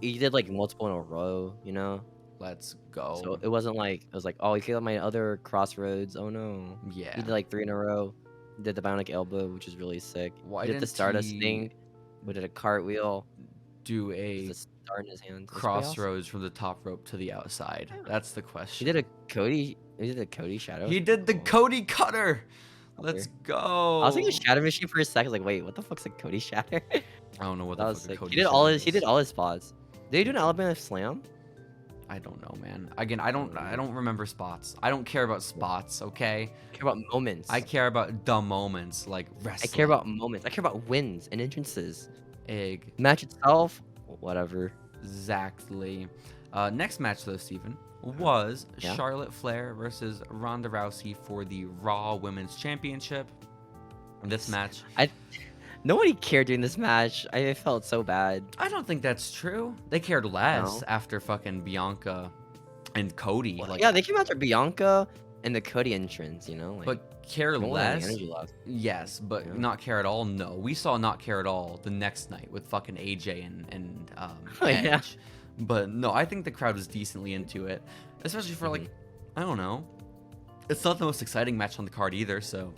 he did multiple in a row, you know. Let's go. So it wasn't it was oh, he kicked out my other crossroads. Oh no. Yeah. He did 3 in a row. He did the bionic elbow, which is really sick. Why he did the didn't Stardust he thing. We did a cartwheel. Do a The star in his hand. crossroads from the top rope to the outside? That's the question. He did a Cody. He did a Cody shadow. He did the Cody cutter. Let's go. I was thinking Shadow Machine for a second. Wait, what the fuck's a Cody Shatter? I don't know what That the was fuck a sick. Cody He did Shatter is. all his spots. Did he do an Alabama Slam? I don't know, man. Again, I don't remember spots. I don't care about spots, okay? I care about moments. I care about the moments like I wrestling. care about moments. I care about wins and entrances. Egg. Match itself, whatever. Exactly. Next match though, Steven, was Yeah? Charlotte Flair versus Ronda Rousey for the Raw Women's Championship. This match, Nobody cared during this match. I felt so bad. I don't think that's true. They cared less No. after fucking Bianca and Cody. Yeah, they came after Bianca and the Cody entrance, you know. but care no one had any less. energy left. Yes, but Yeah. not care at all. No, we saw not care at all the next night with fucking AJ and Oh, Edge. yeah. But no, I think the crowd was decently into it, especially for I don't know. It's not the most exciting match on the card either, so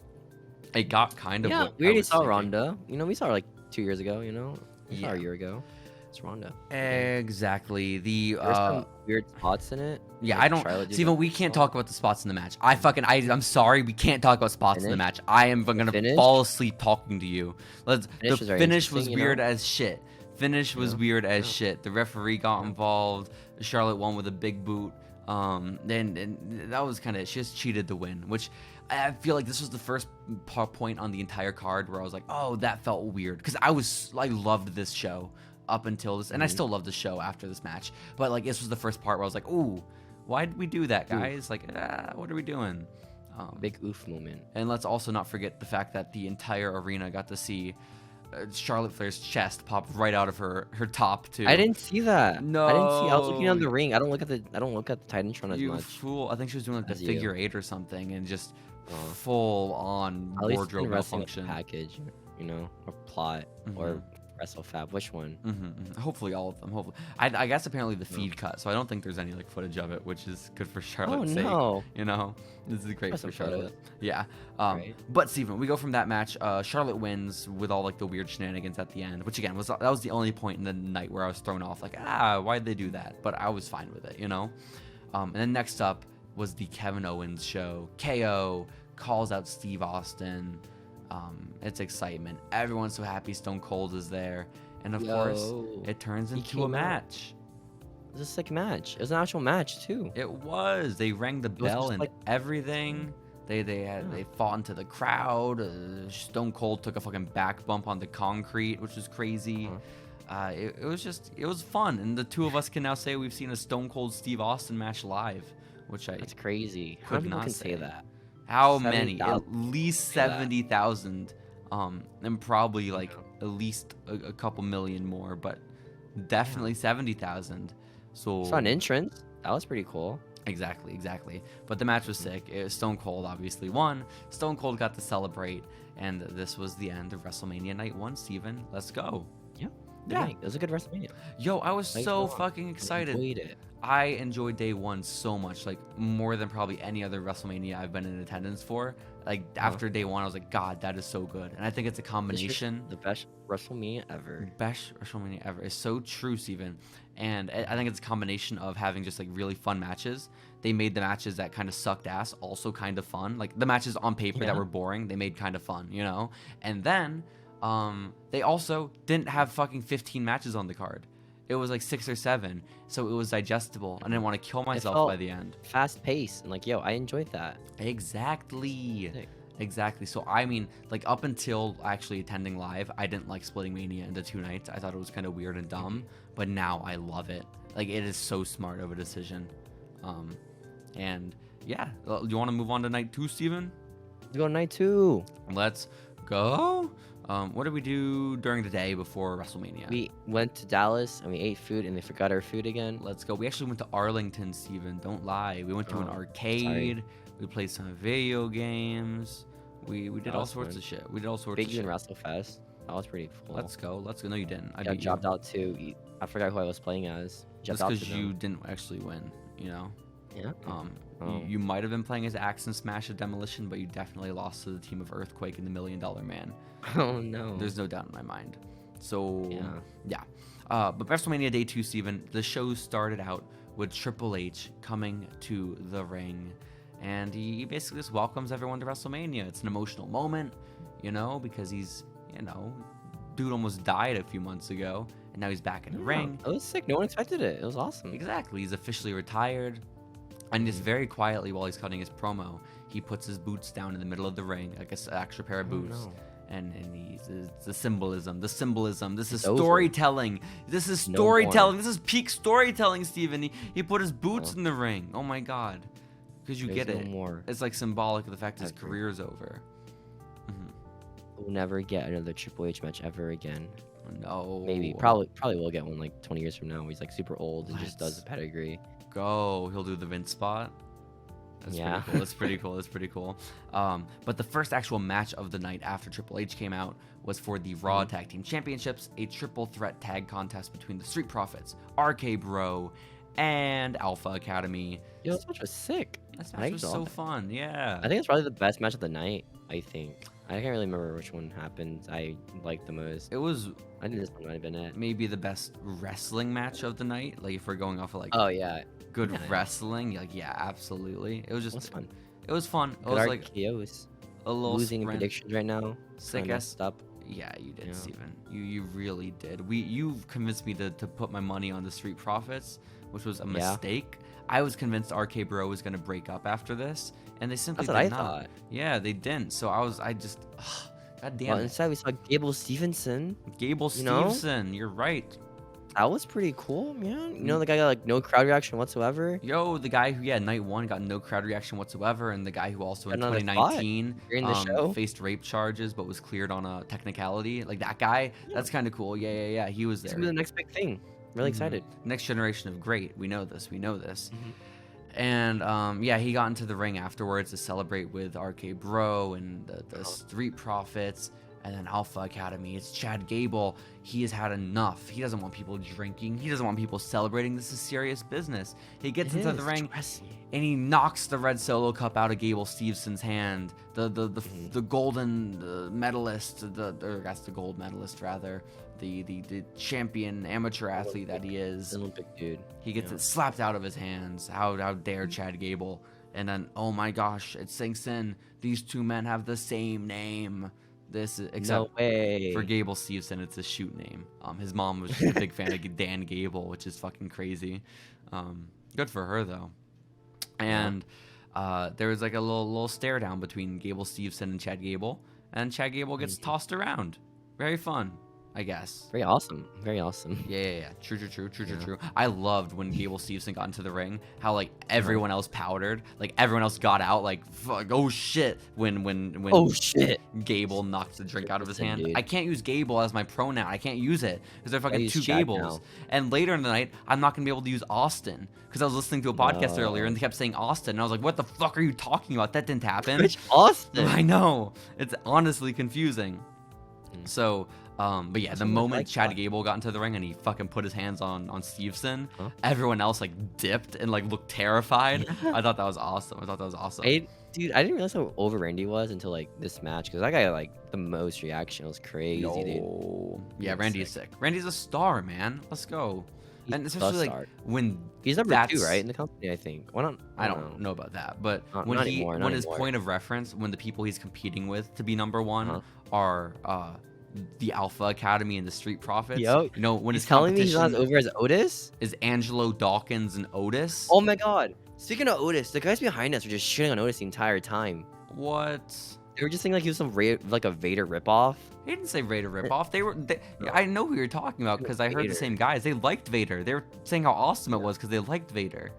it got kind of. Yeah, what we I already was saw thinking. Ronda. You know, we saw her 2 years ago. You know, we saw her a Yeah. year ago. It's Ronda. Exactly. The There's some weird spots in it. yeah, Like I don't. Charlotte did Steven, that we can't spot. talk about the spots in the match. I'm sorry, we can't talk about spots in the Finish? match. I am gonna Finish? fall asleep talking to you. Finish The was very finish was interesting, you weird know? as shit. Finish was Yeah, weird as yeah. shit. The referee got involved. Charlotte won with a big boot. Then that was kind of, she just cheated to win, which I feel like this was the first point on the entire card where I was like, oh, that felt weird, because I loved this show up until this, and I still love the show after this match, but this was the first part where I was like, ooh, why did we do that, guys? What are we doing? Big oof moment. And let's also not forget the fact that the entire arena got to see Charlotte Flair's chest pop right out of her top too. I didn't see that. No. I didn't see. I was looking on the ring. I don't look at the Titantron as You much. fool! I think she was doing the As you. figure 8 or something, and just Oh. full on At least wardrobe in wrestling with malfunction. package, you know, or plot, or WrestleFab. Which one? Hopefully all of them. Hopefully, I guess apparently the feed cut, so I don't think there's any footage of it, which is good for Charlotte's sake. no. You know, this is great That's for some photos. Charlotte. Yeah. Right. But Steven, we go from that match. Charlotte wins with all the weird shenanigans at the end, which again that was the only point in the night where I was thrown off. Why'd they do that? But I was fine with it, you know. And then next up was the Kevin Owens show. KO calls out Steve Austin. It's excitement. Everyone's so happy Stone Cold is there. And of course, it turns into a came out. match. It was a sick match. It was an actual match too. It was. They rang the was bell just and everything. They fought into the crowd. Stone Cold took a fucking back bump on the concrete, which was crazy. It was fun. And the two of us can now say we've seen a Stone Cold Steve Austin match live, which I That's crazy. How could many people not can say say that? How many? 70,000 At least say that. 70,000. And probably at least a couple million more, but definitely 70,000. So Saw an entrance. That was pretty cool. Exactly. But the match was sick. Stone Cold obviously won. Stone Cold got to celebrate, and this was the end of WrestleMania Night 1, Steven. Let's go. Yeah. Yeah. It was a good WrestleMania. Yo, I was Nice so one. fucking I excited. enjoyed it. I enjoyed day 1 so much, more than probably any other WrestleMania I've been in attendance for. After day 1, I was like, God, that is so good. And I think it's a It's just combination. the best WrestleMania ever. Best WrestleMania ever. It's so true, Steven. And I think it's a combination of having just really fun matches. They made the matches that kind of sucked ass also kind of fun. The matches on paper that Yeah. were boring, they made kind of fun, you know? And then they also didn't have fucking 15 matches on the card. it was like 6 or 7, so it was digestible. I didn't want to kill myself by the end. Fast paced and like, yo, I enjoyed that. Exactly. Exactly. So I mean, like up until actually attending live, I didn't like splitting Mania into 2 nights. I thought it was kind of weird and dumb, but now I love it. Like it is so smart of a decision. And yeah, do you want to move on to night 2, Steven? Let's go night 2. Let's go. What did we do during the day before WrestleMania? We went to Dallas and we ate food and they forgot our food again. Let's go. We actually went to Arlington, Steven. Don't lie. We went to an arcade. Sorry. We played some video games. We did all sorts of shit. We did all sorts of shit. Big WrestleFest. That was pretty cool. Let's go. Let's go. No, you didn't. I dropped out too. I forgot who I was playing as. Just because you didn't actually win, you know? Yeah. You might have been playing as Axe and Smash of Demolition, but you definitely lost to the team of Earthquake and the $1 Million Man. Oh no. There's no doubt in my mind. So yeah. But WrestleMania Day 2, Steven, the show started out with Triple H coming to the ring, and he basically just welcomes everyone to WrestleMania. It's an emotional moment, you know, because he's, you know, dude almost died a few months ago, and now he's back in the ring. It was sick. No one expected it. It was awesome. Exactly. He's officially retired. And just very quietly while he's cutting his promo, he puts his boots down in the middle of the ring, like an extra pair of boots. No. And he's the symbolism. This is storytelling. This is storytelling. This is peak storytelling, Steven. He put his boots in the ring. Oh my God. Because you get it. It's like symbolic of the fact his career's over. We'll never get another Triple H match ever again. No. Maybe. Probably will get one like 20 years from now. He's like super old and just does the pedigree. Go. He'll do the Vince spot. That's pretty cool. But the first actual match of the night after Triple H came out was for the Raw Tag Team Championships, a triple threat tag contest between the Street Profits, RK Bro, and Alpha Academy. Yo, this match was sick. That match was so fun. Yeah. I think it's probably the best match of the night. I can't really remember which one happened. I liked the most. I think this one might have been it. Maybe the best wrestling match of the night. Like if we're going off of like good wrestling, like absolutely. It was fun. It was fun. It was like chaos. A little losing predictions right now. Sick ass up. Yeah, you did, Steven. You really did. You've convinced me to put my money on the Street Profits, which was a mistake. I was convinced RK Bro was gonna break up after this, and they simply did not. That's what I thought. Yeah, they didn't. So God damn it. Instead we saw Gable Stevenson. You're right. That was pretty cool, man. You know, the guy got like no crowd reaction whatsoever. Yo, the guy who night 1 got no crowd reaction whatsoever, and the guy who also in 2019 faced rape charges but was cleared on a technicality. Like that guy, that's kind of cool. Yeah. He was there. It's gonna be the next big thing. Really excited. Next generation of great. We know this. And he got into the ring afterwards to celebrate with RK Bro and the Street Profits. And then Alpha Academy, it's Chad Gable. He has had enough. He doesn't want people drinking. He doesn't want people celebrating. This is serious business. He gets into the ring and he knocks the red Solo Cup out of Gable Stevenson's hand. The golden medalist, that's the gold medalist rather. The champion amateur athlete that he is. Olympic dude. He gets it slapped out of his hands. How dare Chad Gable? And then, oh my gosh, it sinks in. These two men have the same name. Except for Gable Stevenson, it's a shoot name. His mom was just a big fan of Dan Gable, which is fucking crazy. Good for her though. And there was like a little stare down between Gable Stevenson and Chad Gable, and Chad Gable gets tossed around. Very fun, I guess. Very awesome. Yeah. True. I loved when Gable Stevenson got into the ring, how like everyone else powdered, like everyone else got out, like fuck, oh shit, when Gable knocked the drink out of his hand. Dude. I can't use Gable as my pronoun. I can't use it because they're fucking two Gables. Now. And later in the night, I'm not gonna be able to use Austin because I was listening to a podcast earlier and they kept saying Austin, and I was like, what the fuck are you talking about? That didn't happen. Which Austin? I know. It's honestly confusing. So. But yeah, the moment Chad Gable got into the ring and he fucking put his hands on Stevenson, everyone else like dipped and like looked terrified. I thought that was awesome. Dude, I didn't realize how over Randy was until like this match, because that guy got like the most reaction. It was crazy, dude. Yeah, Randy is sick. Randy's a star, man. Let's go. And especially like when he's number 2, right, in the company, I think. I don't know about that, but when his point of reference, when the people he's competing with to be number 1 are the Alpha Academy and the Street Profits. Yo, You know, when he's his telling me he's not competition as over as Otis? is Angelo Dawkins and Otis. Oh my god. Speaking of Otis, the guys behind us were just shitting on Otis the entire time. What? They were just saying like he was like a Vader ripoff. He didn't say Vader ripoff. I know who you're talking about because I heard the same guys. They liked Vader. They were saying how awesome it was because they liked Vader.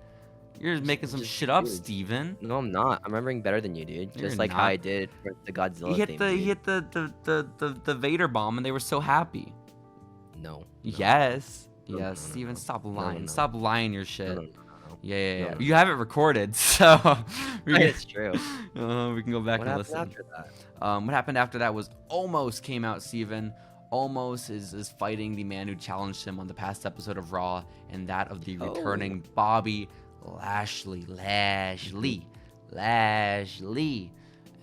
You're just making some shit up, Steven. No, I'm not. I'm remembering better than you, dude. Just like how I did for the Godzilla thing. He hit the Vader bomb and they were so happy. No. Yes. No, yes. no, Steven, stop lying. no. Stop lying your shit. No. Yeah. No. You have it recorded, so It's true. we can go back and listen. What happened after that? What happened after that was Omos came out, Steven. Omos is fighting the man who challenged him on the past episode of Raw, and that of the returning Bobby Lashley.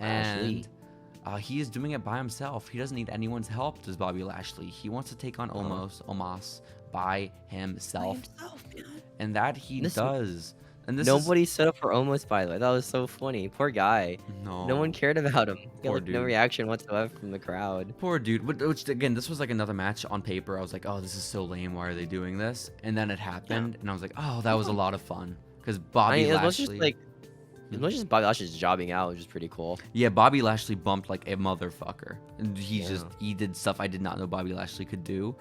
And he is doing it by himself. He doesn't need anyone's help, does Bobby Lashley. He wants to take on Omos by himself. Man. And that he does. And nobody set up for Omos, by the way. That was so funny. Poor guy. No one cared about him. Poor dude. No reaction whatsoever from the crowd. Poor dude. Which again, this was like another match on paper. I was like, oh, this is so lame. Why are they doing this? And then it happened, and I was like, oh, that was a lot of fun. Because Bobby Lashley. As much as Bobby Lashley's jobbing out, which is pretty cool. Yeah, Bobby Lashley bumped like a motherfucker. And he did stuff I did not know Bobby Lashley could do.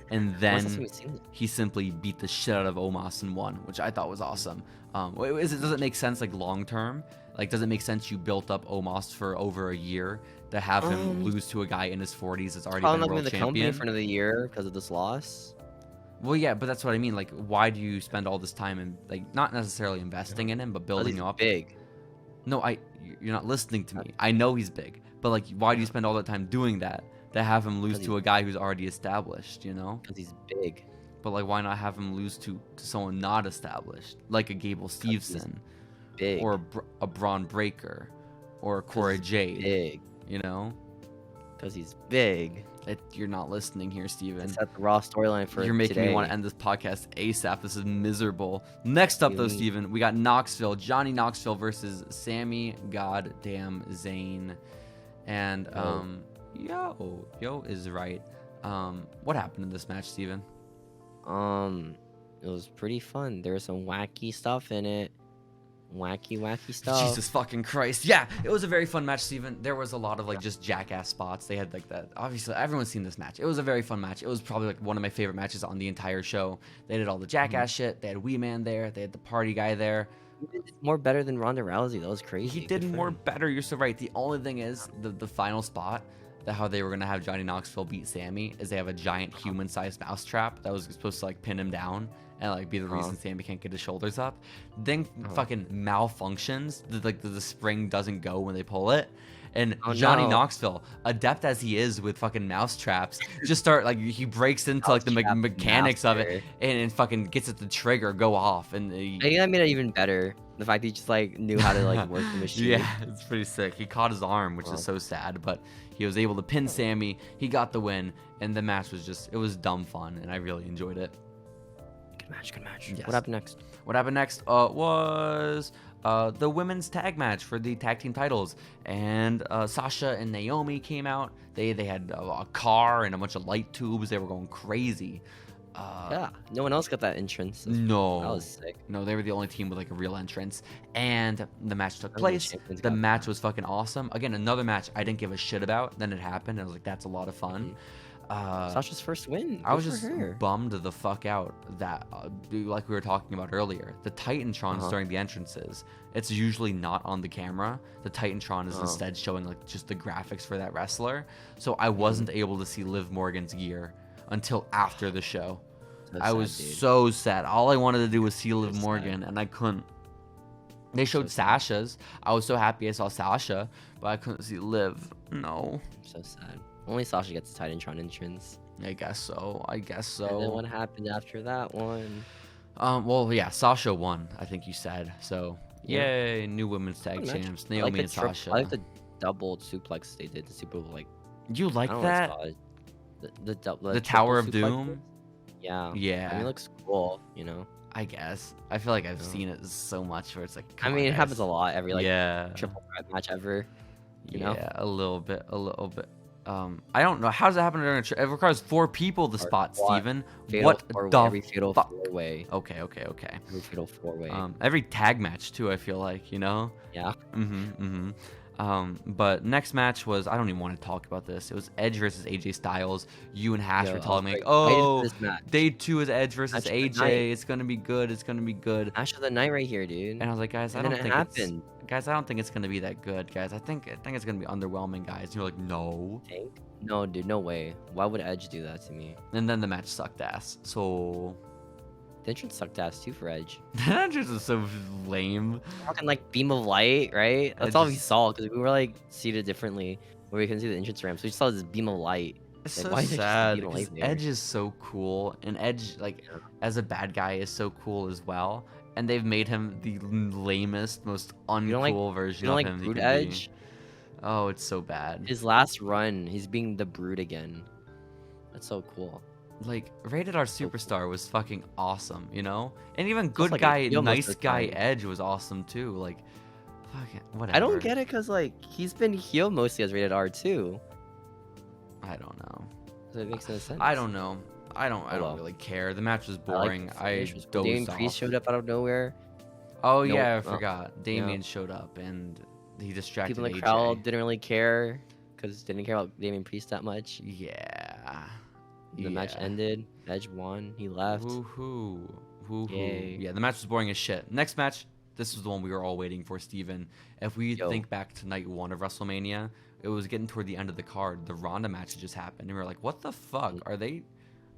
And then he simply beat the shit out of Omos and won, which I thought was awesome. Does it make sense like long term? Like, does it make sense you built up Omos for over a year to have him lose to a guy in his 40s that's already been world champion? The company for another year because of this loss. Well, yeah, but that's what I mean. Like, why do you spend all this time and like not necessarily investing in him, but building him up? Big. No, you're not listening to me. I know he's big, but like, why do you spend all that time doing that to have him lose to a guy who's already established? You know? Because he's big. But like, why not have him lose to someone not established, like a Gable Steveson, or a Braun Breaker, or a Cora Jade? Big. You know? Because he's big. You're not listening here, Steven. That's the Raw storyline for You're making today. me want to end this podcast ASAP. This is miserable. Next up, though, Steven, we got Johnny Knoxville versus Sami goddamn Zane. And, yo is right. What happened in this match, Steven? It was pretty fun. There was some wacky stuff in it. Wacky stuff. Jesus fucking Christ. Yeah, it was a very fun match, Steven. There was a lot of like just jackass spots. They had like that. Obviously, everyone's seen this match. It was a very fun match. It was probably like one of my favorite matches on the entire show. They did all the jackass shit. They had Wee Man there. They had the party guy there. He did more better than Ronda Rousey. That was crazy. He did more better. You're so right. The only thing is the final spot, how they were gonna have Johnny Knoxville beat Sami, is they have a giant human-sized mousetrap that was supposed to like pin him down and like be the reason Sami can't get his shoulders up. Then fucking malfunctions. The spring doesn't go when they pull it. And Johnny Knoxville, adept as he is with fucking mousetraps, just start like he breaks into like the mechanics of it and fucking gets it to trigger go off. And I think that made it even better. The fact that he just like knew how to like work the machine. Yeah, it's pretty sick. He caught his arm, which is so sad, but he was able to pin Sami. He got the win, and the match was it was dumb fun, and I really enjoyed it. Good match. Yes. What happened next? What happened next was the women's tag match for the tag team titles, and Sasha and Naomi came out. They had a car and a bunch of light tubes. They were going crazy. Yeah, no one else got that entrance. No, that was sick. No, they were the only team with like a real entrance, and the match took place. The match was fucking awesome. Again, another match I didn't give a shit about. Then it happened. I was like, that's a lot of fun. Sasha's first win. I was just bummed the fuck out that, like we were talking about earlier, the Titantrons during the entrances, it's usually not on the camera. The Titantron is instead showing like just the graphics for that wrestler. So I wasn't able to see Liv Morgan's gear until after the show. I was so sad. All I wanted to do was see Liv Morgan, and I couldn't. They showed Sasha's. I was so happy I saw Sasha, but I couldn't see Liv. No. So sad. Only Sasha gets the Titantron entrance. I guess so. And then what happened after that one? Well, yeah, Sasha won, I think you said. So, yay, new women's tag champs, Naomi and Sasha. I like the double suplex they did, the Super Bowl, like. You like that? The Tower of Doom? Yeah. Yeah. I mean, it looks cool, you know. I guess. I feel like I've seen it so much where it's like. I mean, it happens a lot every like triple threat match ever. You know? Yeah, a little bit. I don't know. How does that happen during a it requires 4 people to spot, Steven. What the every fatal fuck? 4-way. Okay. Every fatal 4-way. Every tag match too, I feel like, you know? Yeah. But next match was, I don't even want to talk about this. It was Edge versus AJ Styles. You and Hash were telling me, oh, day 2 is Edge versus AJ. It's gonna be good. It's gonna be good. Match of the night right here, dude. And I was like, guys, I don't think it's gonna be that good, guys. I think it's gonna be underwhelming, guys. And you're like, no. No, dude, no way. Why would Edge do that to me? And then the match sucked ass. So the entrance sucked ass too for Edge. The entrance is so lame. Fucking like beam of light, right? That's all we saw because we were like seated differently where we couldn't see the entrance ramp. So we just saw this beam of light. It's like, so sad because Edge is so cool, and Edge, like, as a bad guy, is so cool as well. And they've made him the lamest, most uncool version of him. Brute Edge? Oh, it's so bad. His last run, he's being the Brute again. That's so cool. Like, Rated R Superstar was fucking awesome, you know? And even good guy, nice guy Edge was awesome too. Like, fucking whatever. I don't get it because, like, he's been heel mostly as Rated R too. I don't know. So it makes no sense. I don't know. I don't really care. The match was boring. Damien Priest showed up out of nowhere. Oh yeah, I forgot. Damien showed up and he distracted people in the AJ. crowd didn't really care because didn't care about Damien Priest that much. Yeah. The match ended. Edge won. He left. Woohoo. Yeah, the match was boring as shit. Next match, this was the one we were all waiting for, Steven. If we think back to night 1 of WrestleMania, it was getting toward the end of the card. The Ronda match just happened, and we were like, "What the fuck? Are they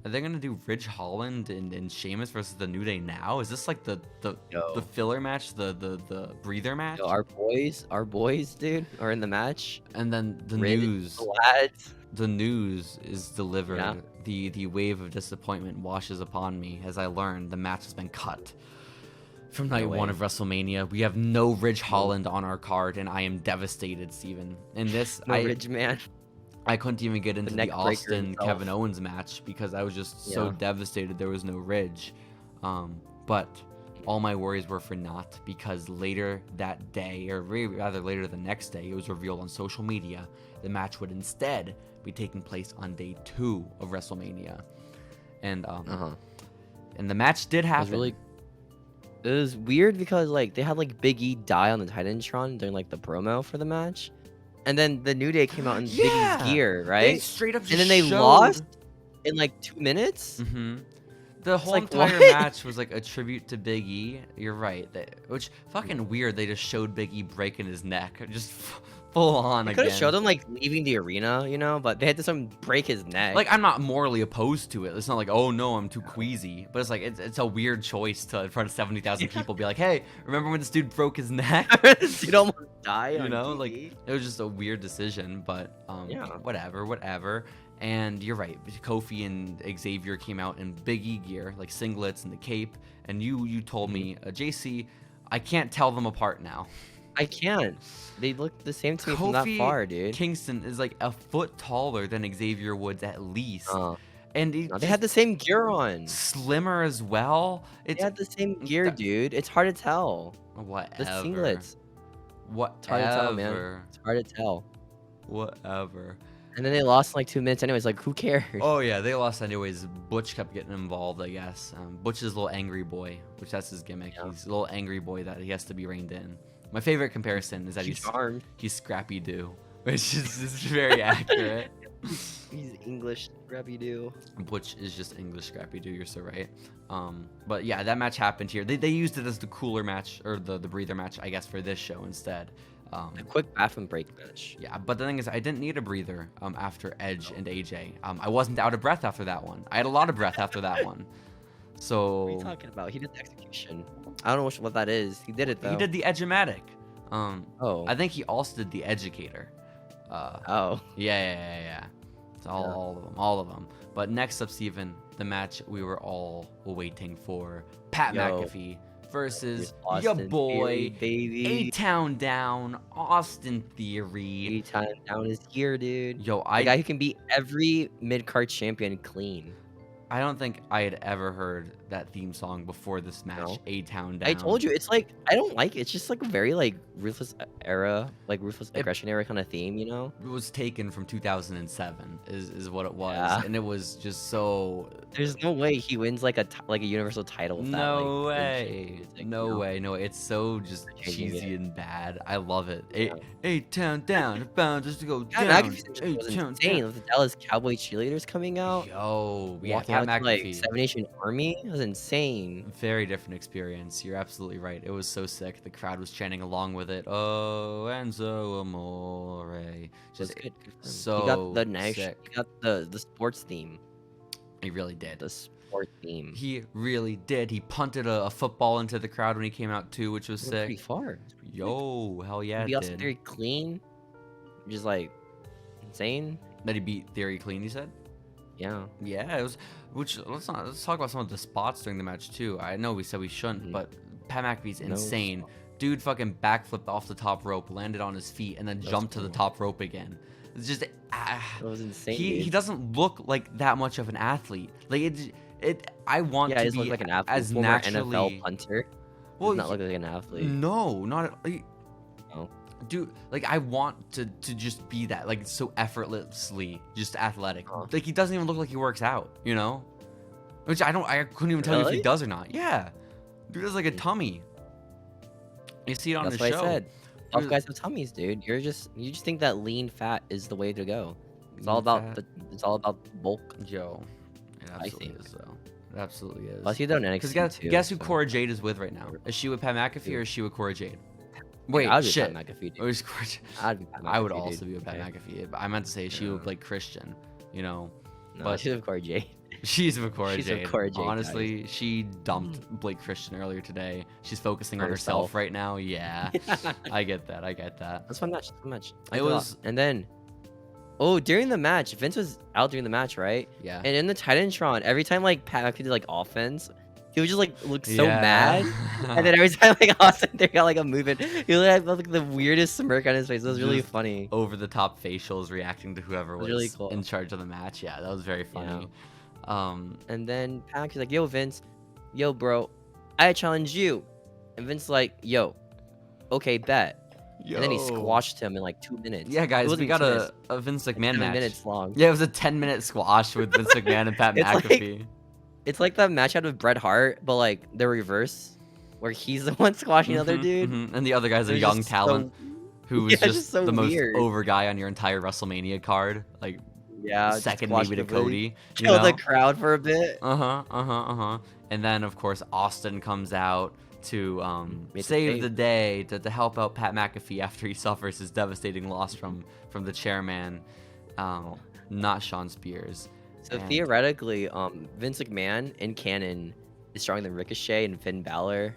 gonna do Ridge Holland and Sheamus versus the New Day now? Is this like the filler match, the breather match?" Yo, our boys, dude, are in the match. And then the news is delivered. Yeah. The wave of disappointment washes upon me as I learned the match has been cut. From night 1 of WrestleMania, we have no Ridge Holland on our card, and I am devastated, Steven. In this, Ridge man. I couldn't even get into the Austin Kevin Owens match because I was just so devastated there was no Ridge. But all my worries were for naught because later that day, or rather later the next day, it was revealed on social media the match would instead be taking place on day 2 of WrestleMania. And and the match did happen. It was weird because like they had like Big E die on the Titantron during like the promo for the match, and then the New Day came out in Big E's gear, right? They straight up just and then they lost in like 2 minutes. The whole entire match was like a tribute to Big E. You're right. Which fucking weird. They just showed Big E breaking his neck, just full on again. Could have showed him like leaving the arena, you know, but they had to break his neck. Like, I'm not morally opposed to it. It's not like, oh no, I'm too queasy. But it's like it's a weird choice to in front of 70,000 people be like, hey, remember when this dude broke his neck? This dude almost died. You know, like it was just a weird decision. But whatever. And you're right. Kofi and Xavier came out in Big E gear, like singlets and the cape. And you told me, Jacy, I can't tell them apart now. I can't. They look the same to me from that far, dude. Kingston is like a foot taller than Xavier Woods at least. And they had the same gear on. Slimmer as well. They had the same gear, dude. It's hard to tell. Whatever. The singlets. Whatever. It's hard to tell, man. It's hard to tell. Whatever. And then they lost in like 2 minutes anyways. Like, who cares? Oh, yeah. They lost anyways. Butch kept getting involved, I guess. Butch is a little angry boy, which that's his gimmick. Yeah. He's a little angry boy that he has to be reined in. My favorite comparison is that he's Scrappy Doo, which is very accurate. He's English Scrappy Doo. Butch is just English Scrappy Doo. You're so right. But yeah, that match happened here. They used it as the cooler match, or the breather match, I guess, for this show instead. A quick bathroom break match. Yeah, but the thing is, I didn't need a breather after Edge and AJ. I wasn't out of breath after that one. I had a lot of breath after that one. So what are you talking about? He did the execution. I don't know what that is. He did it though. He did the Edge-o-matic. I think he also did the Educator. Yeah. It's all of them. But next up, Steven, the match we were all waiting for: Pat McAfee versus your boy, A-Town Down, Austin Theory. A-Town Down is here, dude. Yo, the guy who can beat every mid-card champion clean. I don't think I had ever heard that theme song before this match. No. A-Town Down. I told you, it's like I don't like it. It's just like a very like ruthless era, like ruthless aggression era kind of theme, you know? It was taken from 2007 is what it was, Yeah. and it was just so. There's no way he wins like a universal title with that. No Like, way. music, No you know? way. No, it's so just Changing cheesy it. and bad. I love it. Yeah. A-Town Down, bound just to go Pat down. McAfee's intro was A-Town insane. down. With the Dallas Cowboy cheerleaders coming out, Yo, yeah, walking Pat out to like McAfee. Seven Nation Army. It was insane. Very different experience. You're absolutely right. It was so sick. The crowd was chanting along with it. Oh, Enzo Amore. It was Just good. Good for him. so He got the nice. sick. He got the sports theme. He really did. The sport theme. He really did. He punted a football into the crowd when he came out too, which was It went pretty sick. far. Yo, hell yeah, He it also did. very clean, which is like insane. That he beat Theory clean, you said? Yeah. Yeah, it was. Which let's talk about some of the spots during the match too. I know we said we shouldn't, Mhm. but Pat McAfee's No insane. spot. Dude fucking backflipped off the top rope, landed on his feet, and then That was jumped to the cool. top rope again. It's just It was insane. he dude. doesn't look like that much of an athlete. Like it I want Yeah, to he doesn't be look like an athlete. as Former naturally. NFL punter. Well, Does not look like an athlete. no, not like, No. dude. Like I want to just be that, like so effortlessly, just athletic. Huh. Like he doesn't even look like he works out, you know? Which I couldn't even tell you if Really? he does or not. Yeah, dude has like a Mm. tummy. You see it on That's the what show. I said. Buff Dude, guys have tummies, dude. You just think that lean fat is the way to go. It's all lean about fat. it's all about bulk. Yo, it I absolutely think. is though. It absolutely is. Plus, you don't Because NXT guess too. who so- Cora Jade is with right now? Is she with Pat McAfee or is she with Cora Jade? Wait, I'd be shit. Pat McAfee, dude. Or is Cora Jade? I'd be Pat I would McAfee, also dude. be with Pat Okay. McAfee. But I meant to say she would Yeah. like Christian, you know. No, but- she's with Corey J. She's with Cora She's with Jade. Cora Jade, guys. Honestly, she dumped Blake Christian earlier today. She's focusing on herself Herself. right now. Yeah, I get that. I get that. That's fun match. That's fun match. I It liked a lot. was- And then, during the match, Vince was out during the match, right? Yeah. And in the Titantron, every time like Pat McAfee did like offense, he would just like look so Yeah. mad. And then every time like Austin there got like a movement, he would have like the weirdest smirk on his face. It was really Just funny. over the top facials reacting to whoever It was was really cool. in charge of the match. Yeah, that was very funny. And then Pat McAfee's like, "Yo, Vince, yo, bro, I challenge you." And Vince's like, "Yo, okay, bet." And then he Yo. squashed him in like 2 minutes. Yeah, It guys, we wasn't got 2 minutes, a Vince 7 McMahon match. minutes long. Yeah, it was a 10-minute squash with Vince McMahon and Pat It's like- McAfee. It's like that match I had with Bret Hart, but like the reverse, where he's the one squashing the other Mhm, dude. mhm. And the other guy's It a was young just talent who was yeah, just just so the most weird. over guy on your entire WrestleMania card. Like, Yeah, just second squashed maybe to everybody, Cody. You Killed know? the crowd for a bit. And then, of course, Austin comes out to Made the save save. the day, to help out Pat McAfee after he suffers his devastating loss from the chairman, not Sean Spears. So And- theoretically, Vince McMahon in canon is stronger than Ricochet and Finn Balor,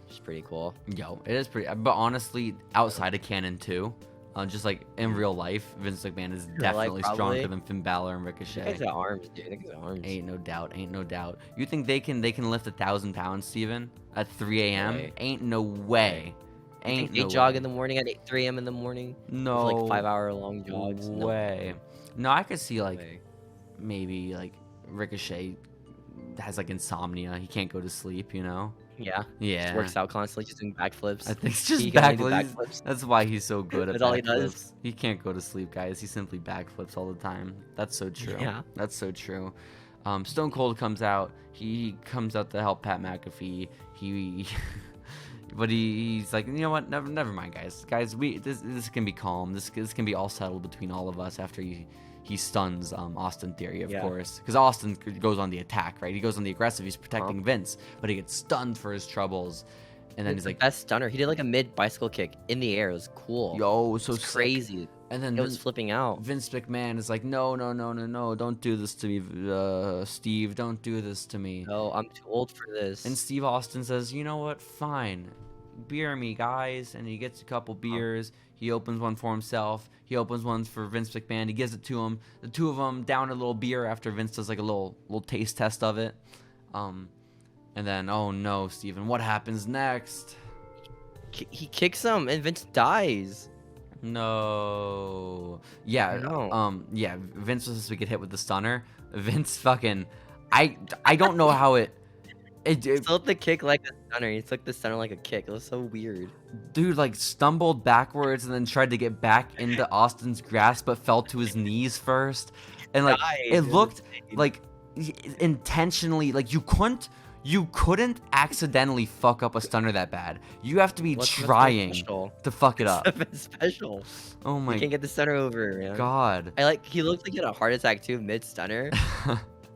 which is pretty cool. Yo, it is pretty. But honestly, outside of canon too, just like in real life, Vince McMahon is real life, definitely probably. stronger than Finn Balor and That Ricochet. guy's got arms, dude. That guy's got arms. Ain't no doubt. Ain't no doubt. You think they can lift 1,000 pounds, Steven, at 3 a.m.? way. Ain't no way. You think Ain't they no jog way. in the morning at 3 a.m. in the morning? No For like 5-hour long jogs? No way. No, I could see like way. maybe like Ricochet has like insomnia. He can't go to sleep. You know? Yeah. Yeah. Just works out constantly, just doing backflips. I think it's just He can only do backflips. backflips. That's why he's so good at That's all he backflips. does. He can't go to sleep, guys. He simply backflips all the time. That's so true. Yeah. That's so true. Stone Cold comes out. He comes out to help Pat McAfee. But he's like, you know what? Never mind, guys. Guys, this can be calm. This can be all settled between all of us after he stuns Austin Theory, of Yeah. course, because Austin goes on the attack, right? He goes on the aggressive. He's protecting Vince, but he gets stunned for his troubles, and then It's he's the like, best stunner. He did like a mid bicycle kick in the air. It was cool. "Yo, so it's sick." crazy. And then It was flipping out. Vince McMahon is like, no, don't do this to me, Steve, don't do this to me. No, I'm too old for this. And Steve Austin says, you know what, fine, beer me, guys. And he gets a couple beers. He opens one for himself. He opens one for Vince McMahon. He gives it to him. The two of them down a little beer after Vince does like a little taste test of it. And then, oh no, Steven, what happens next? He kicks him and Vince dies. No. Yeah. No. Yeah. Vince was supposed to get hit with the stunner. Vince fucking I don't know how it He took the kick like a stunner. He took the stunner like a kick. It was so weird. dude like stumbled backwards and then tried to get back into Austin's grasp, but fell to his knees first, and like it looked like intentionally like you couldn't accidentally fuck up a stunner that bad. You have to be trying to fuck it up. Special. Oh my! You can't get the stunner over, man. God. He looked like he had a heart attack too mid stunner.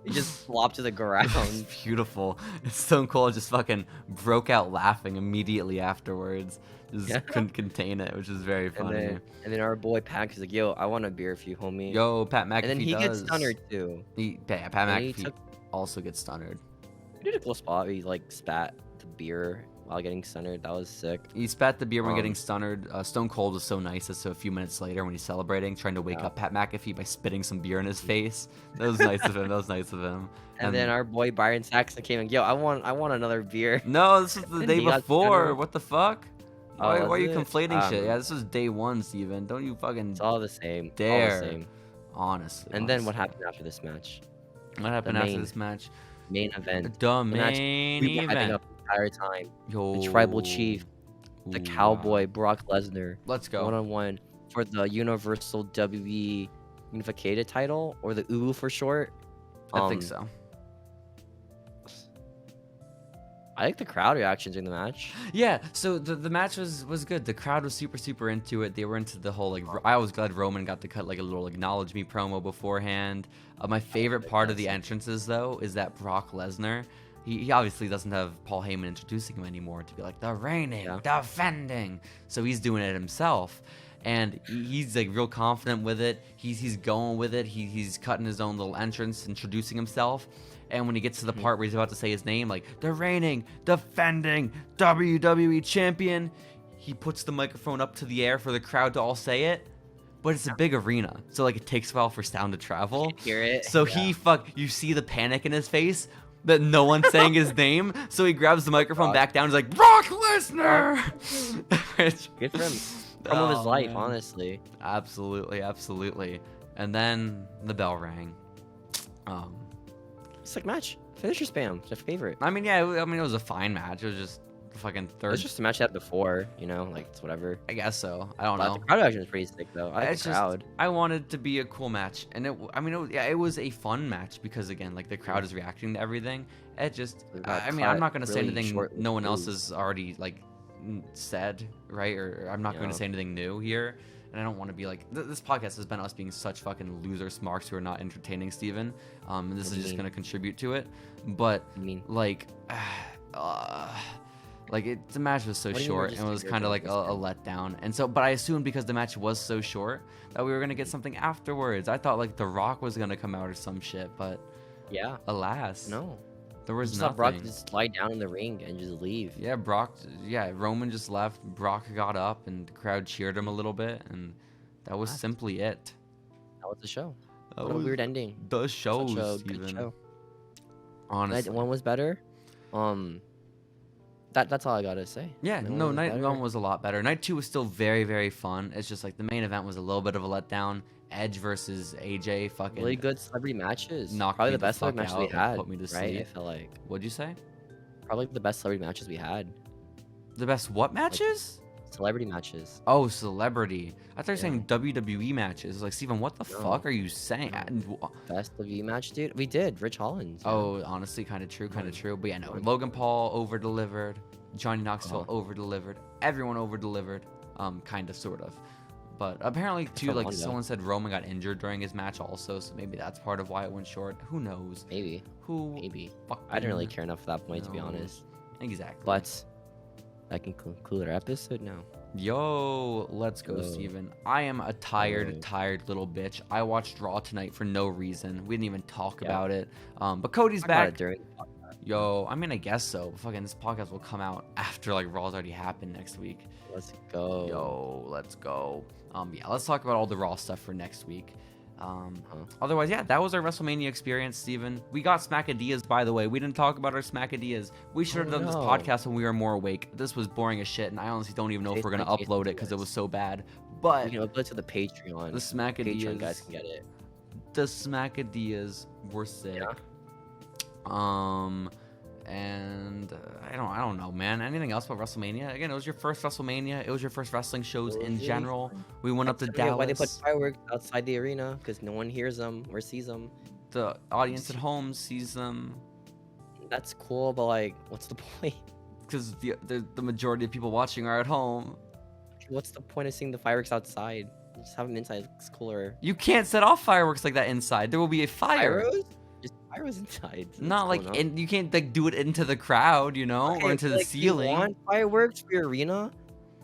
He just flopped to the ground. It's beautiful. Stone Cold just fucking broke out laughing immediately afterwards. Just couldn't contain it, which is very funny. And then our boy Pat is like, "Yo, I want a beer if you homie." Yo, Pat McAfee. And then he gets stunnered too. Pat McAfee also gets stunnered. He did a cool spot. He like spat the beer while getting stunnered. That was sick. He spat the beer when getting stunnered. Stone Cold was so nice that so a few minutes later when he's celebrating, trying to wake up Pat McAfee by spitting some beer in his face. That was nice of him. And then our boy Byron Saxton came and I want another beer. No, this was the day before. What the fuck? Why are you conflating shit? Yeah, this was day one, Steven. Don't you fucking It's all the same. dare. All the same. Honestly. And then what happened after this match? What happened after this match? Main event. The main we were hyping event. up the entire time. Yo. The Tribal Chief, the Cowboy, Brock Lesnar. Let's go. 1-on-1 for the Universal WWE Unificated title, or the UU for short. I think so. I like the crowd reaction during the match. Yeah, so the match was good. The crowd was super into it. They were into the whole like. I was glad Roman got to cut like a little acknowledge me promo beforehand. My favorite part of the entrances though is that Brock Lesnar. He obviously doesn't have Paul Heyman introducing him anymore to be like the reigning, defending. So he's doing it himself. And he's like real confident with it. He's going with it. He's cutting his own little entrance, introducing himself. And when he gets to the part where he's about to say his name, like the reigning, defending WWE champion, he puts the microphone up to the air for the crowd to all say it. But it's a big arena, so like it takes a while for sound to travel. Can't hear it. So you see the panic in his face that no one's saying his name. So he grabs the microphone back down. He's like, Brock Lesnar. Good for him. Promo of his life, honestly. Absolutely. And then the bell rang. Sick match. Finisher spam. It's my favorite. I mean, yeah. It was a fine match. It was just the fucking third. It was just a match I had before, like it's whatever. I guess so. I don't know. The crowd reaction was pretty sick though. I like the crowd. I wanted to be a cool match, and it was a fun match because again, like the crowd is reacting to everything. It just, I'm not gonna say anything no one else has already like said, right? Or I'm not going to say anything new here. And I don't want to be like, this podcast has been us being such fucking loser smarks who are not entertaining Steven. And this is just going to contribute to it. But, like, the match was so short and it was kind of like a letdown. And so, but I assumed because the match was so short that we were going to get something afterwards. I thought like The Rock was going to come out or some shit, but alas. No. There was nothing. nothing. Brock just slide down in the ring and just leave. Yeah, Roman just left. Brock got up and the crowd cheered him a little bit, and that was simply it. That was the show. What a weird ending. The show, good show. Honestly. Night one was better. That's all I gotta say. Yeah, night one was a lot better. Night two was still very, very fun. It's just like the main event was a little bit of a letdown. Edge versus AJ, fucking really good celebrity matches. Knocked Probably me the best celebrity matches we had. Put me to sleep. Right? I feel like. What'd you say? Probably the best celebrity matches we had. The best what matches? Like, celebrity matches. Oh, celebrity. I thought you were saying WWE matches. Like, Steven, what the fuck are you saying? Best WWE match, dude. We did. Rich Holland. Yeah. Oh, honestly, kind of true. But yeah, no. Logan Paul over-delivered. Johnny Knoxville over-delivered. Everyone over-delivered. Kind of, sort of. But apparently, too, like someone said Roman got injured during his match also, so maybe that's part of why it went short. Who knows? Maybe. Maybe. I didn't really care enough at that point, to be honest. Exactly. But I can conclude our episode now. Yo, let's go, Steven. I am a tired little bitch. I watched Raw tonight for no reason. We didn't even talk about it. But Cody's back. Yo, I mean, I guess so. Fucking this podcast will come out after like Raw's already happened next week. Let's go. Yo, let's go. Yeah, let's talk about all the Raw stuff for next week. Otherwise, yeah, that was our WrestleMania experience, Steven. We got Smackadias, by the way. We didn't talk about our Smackadias. We should have done this podcast when we were more awake. This was boring as shit, and I honestly don't even know if we're going to upload it because it was so bad. But you can upload it to the Patreon. The Smackadias. Patreon guys can get it. The Smackadias were sick. And I don't know, man. Anything else about WrestleMania? Again, it was your first WrestleMania. It was your first wrestling shows in general. We went up to Dallas. Why they put fireworks outside the arena? Because no one hears them or sees them. The audience at home sees them. That's cool, but like, what's the point? Because the majority of people watching are at home. What's the point of seeing the fireworks outside? Just have them inside. It's cooler. You can't set off fireworks like that inside. There will be a fire. Pyros? Just pyros inside. Not like, and you can't like do it into the crowd, you know, Okay, or into the like, ceiling. You want fireworks for your arena,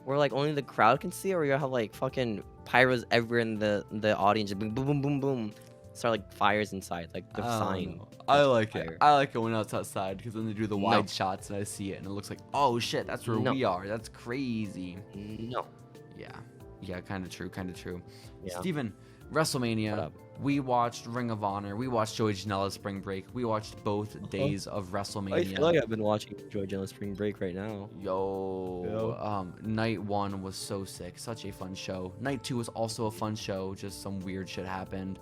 where like only the crowd can see, or you have like fucking pyros everywhere in the audience, boom, boom, boom, boom, boom. Start like fires inside, like the sign. I like fire. it. I like it when it's outside because then they do the wide shots and I see it and it looks like, oh shit, that's where we are. That's crazy. No. Yeah, kind of true, Yeah. Steven, WrestleMania. We watched Ring of Honor. We watched Joey Janela's Spring Break. We watched both days of WrestleMania. I feel like I've been watching Joey Janela's Spring Break right now. Night 1 was so sick. Such a fun show. Night 2 was also a fun show. Just some weird shit happened.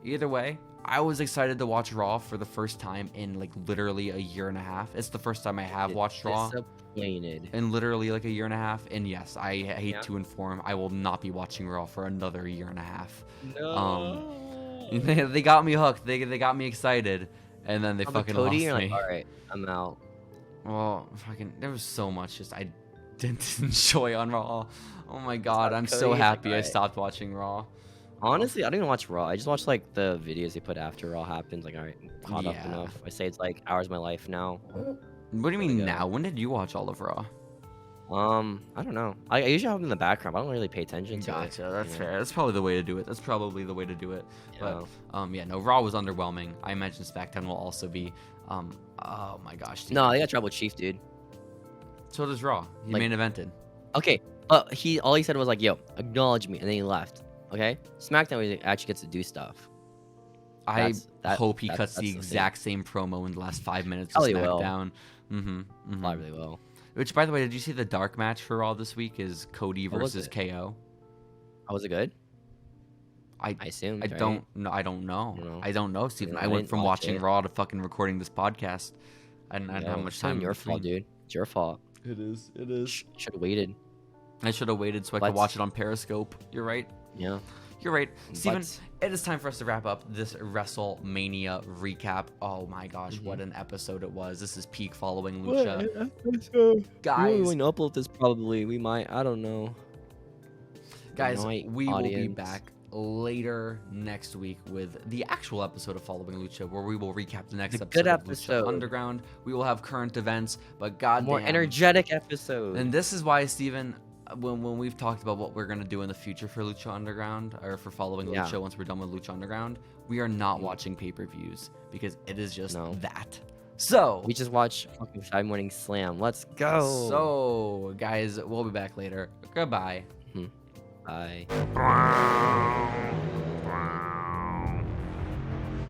Either way, I was excited to watch Raw for the first time in like literally a year and a half. It's the first time I have watched Raw in literally like a year and a half. And yes, I hate to inform, I will not be watching Raw for another year and a half. No. They got me hooked. They got me excited, and then they fucking Cody, lost me. Like, all right, I'm out. Well, fucking, there was so much just I didn't enjoy on Raw. Oh my god, I'm so happy I stopped watching Raw. Honestly, I don't even watch Raw. I just watch like the videos they put after Raw happens. Like, all right, I'm caught up enough. I say it's like hours of my life now. What do you mean now? When did you watch all of Raw? I don't know. I usually have them in the background. But I don't really pay attention to it. Gotcha. That's fair. That's probably the way to do it. Yeah. But no, Raw was underwhelming. I imagine Smackdown will also be. Oh my gosh. Dude. No, they got Tribal Chief, dude. So does Raw. He main evented. Okay, all he said was like, "Yo, acknowledge me," and then he left. Okay, SmackDown he actually gets to do stuff. I hope he cuts the exact same promo in the last 5 minutes of SmackDown. Probably will. Which, by the way, did you see the dark match for Raw this week? Is Cody versus KO? Oh, was it good? I assume. I don't know. I don't know, Steven. I went from watching Raw to fucking recording this podcast. I didn't have much time. It's your fault, dude. It's your fault. It is. Should have waited. I should have waited so I could watch it on Periscope. You're right. Yeah. You're right. Steven, it is time for us to wrap up this WrestleMania recap. Oh my gosh, what an episode it was. This is peak following Lucha. Guys. We're going to upload this probably. We might. I don't know. Guys, we will be back later next week with the actual episode of Following Lucha, where we will recap the next episode of Lucha Underground. We will have current events, but goddamn, more energetic episode. And this is why, Steven, when we've talked about what we're gonna do in the future for Lucha Underground, or for Following Lucha once we're done with Lucha Underground, we are not watching pay-per-views because it is just that. So we just watch fucking Friday Morning Slam. Let's go. So guys, we'll be back later. Goodbye. Bye.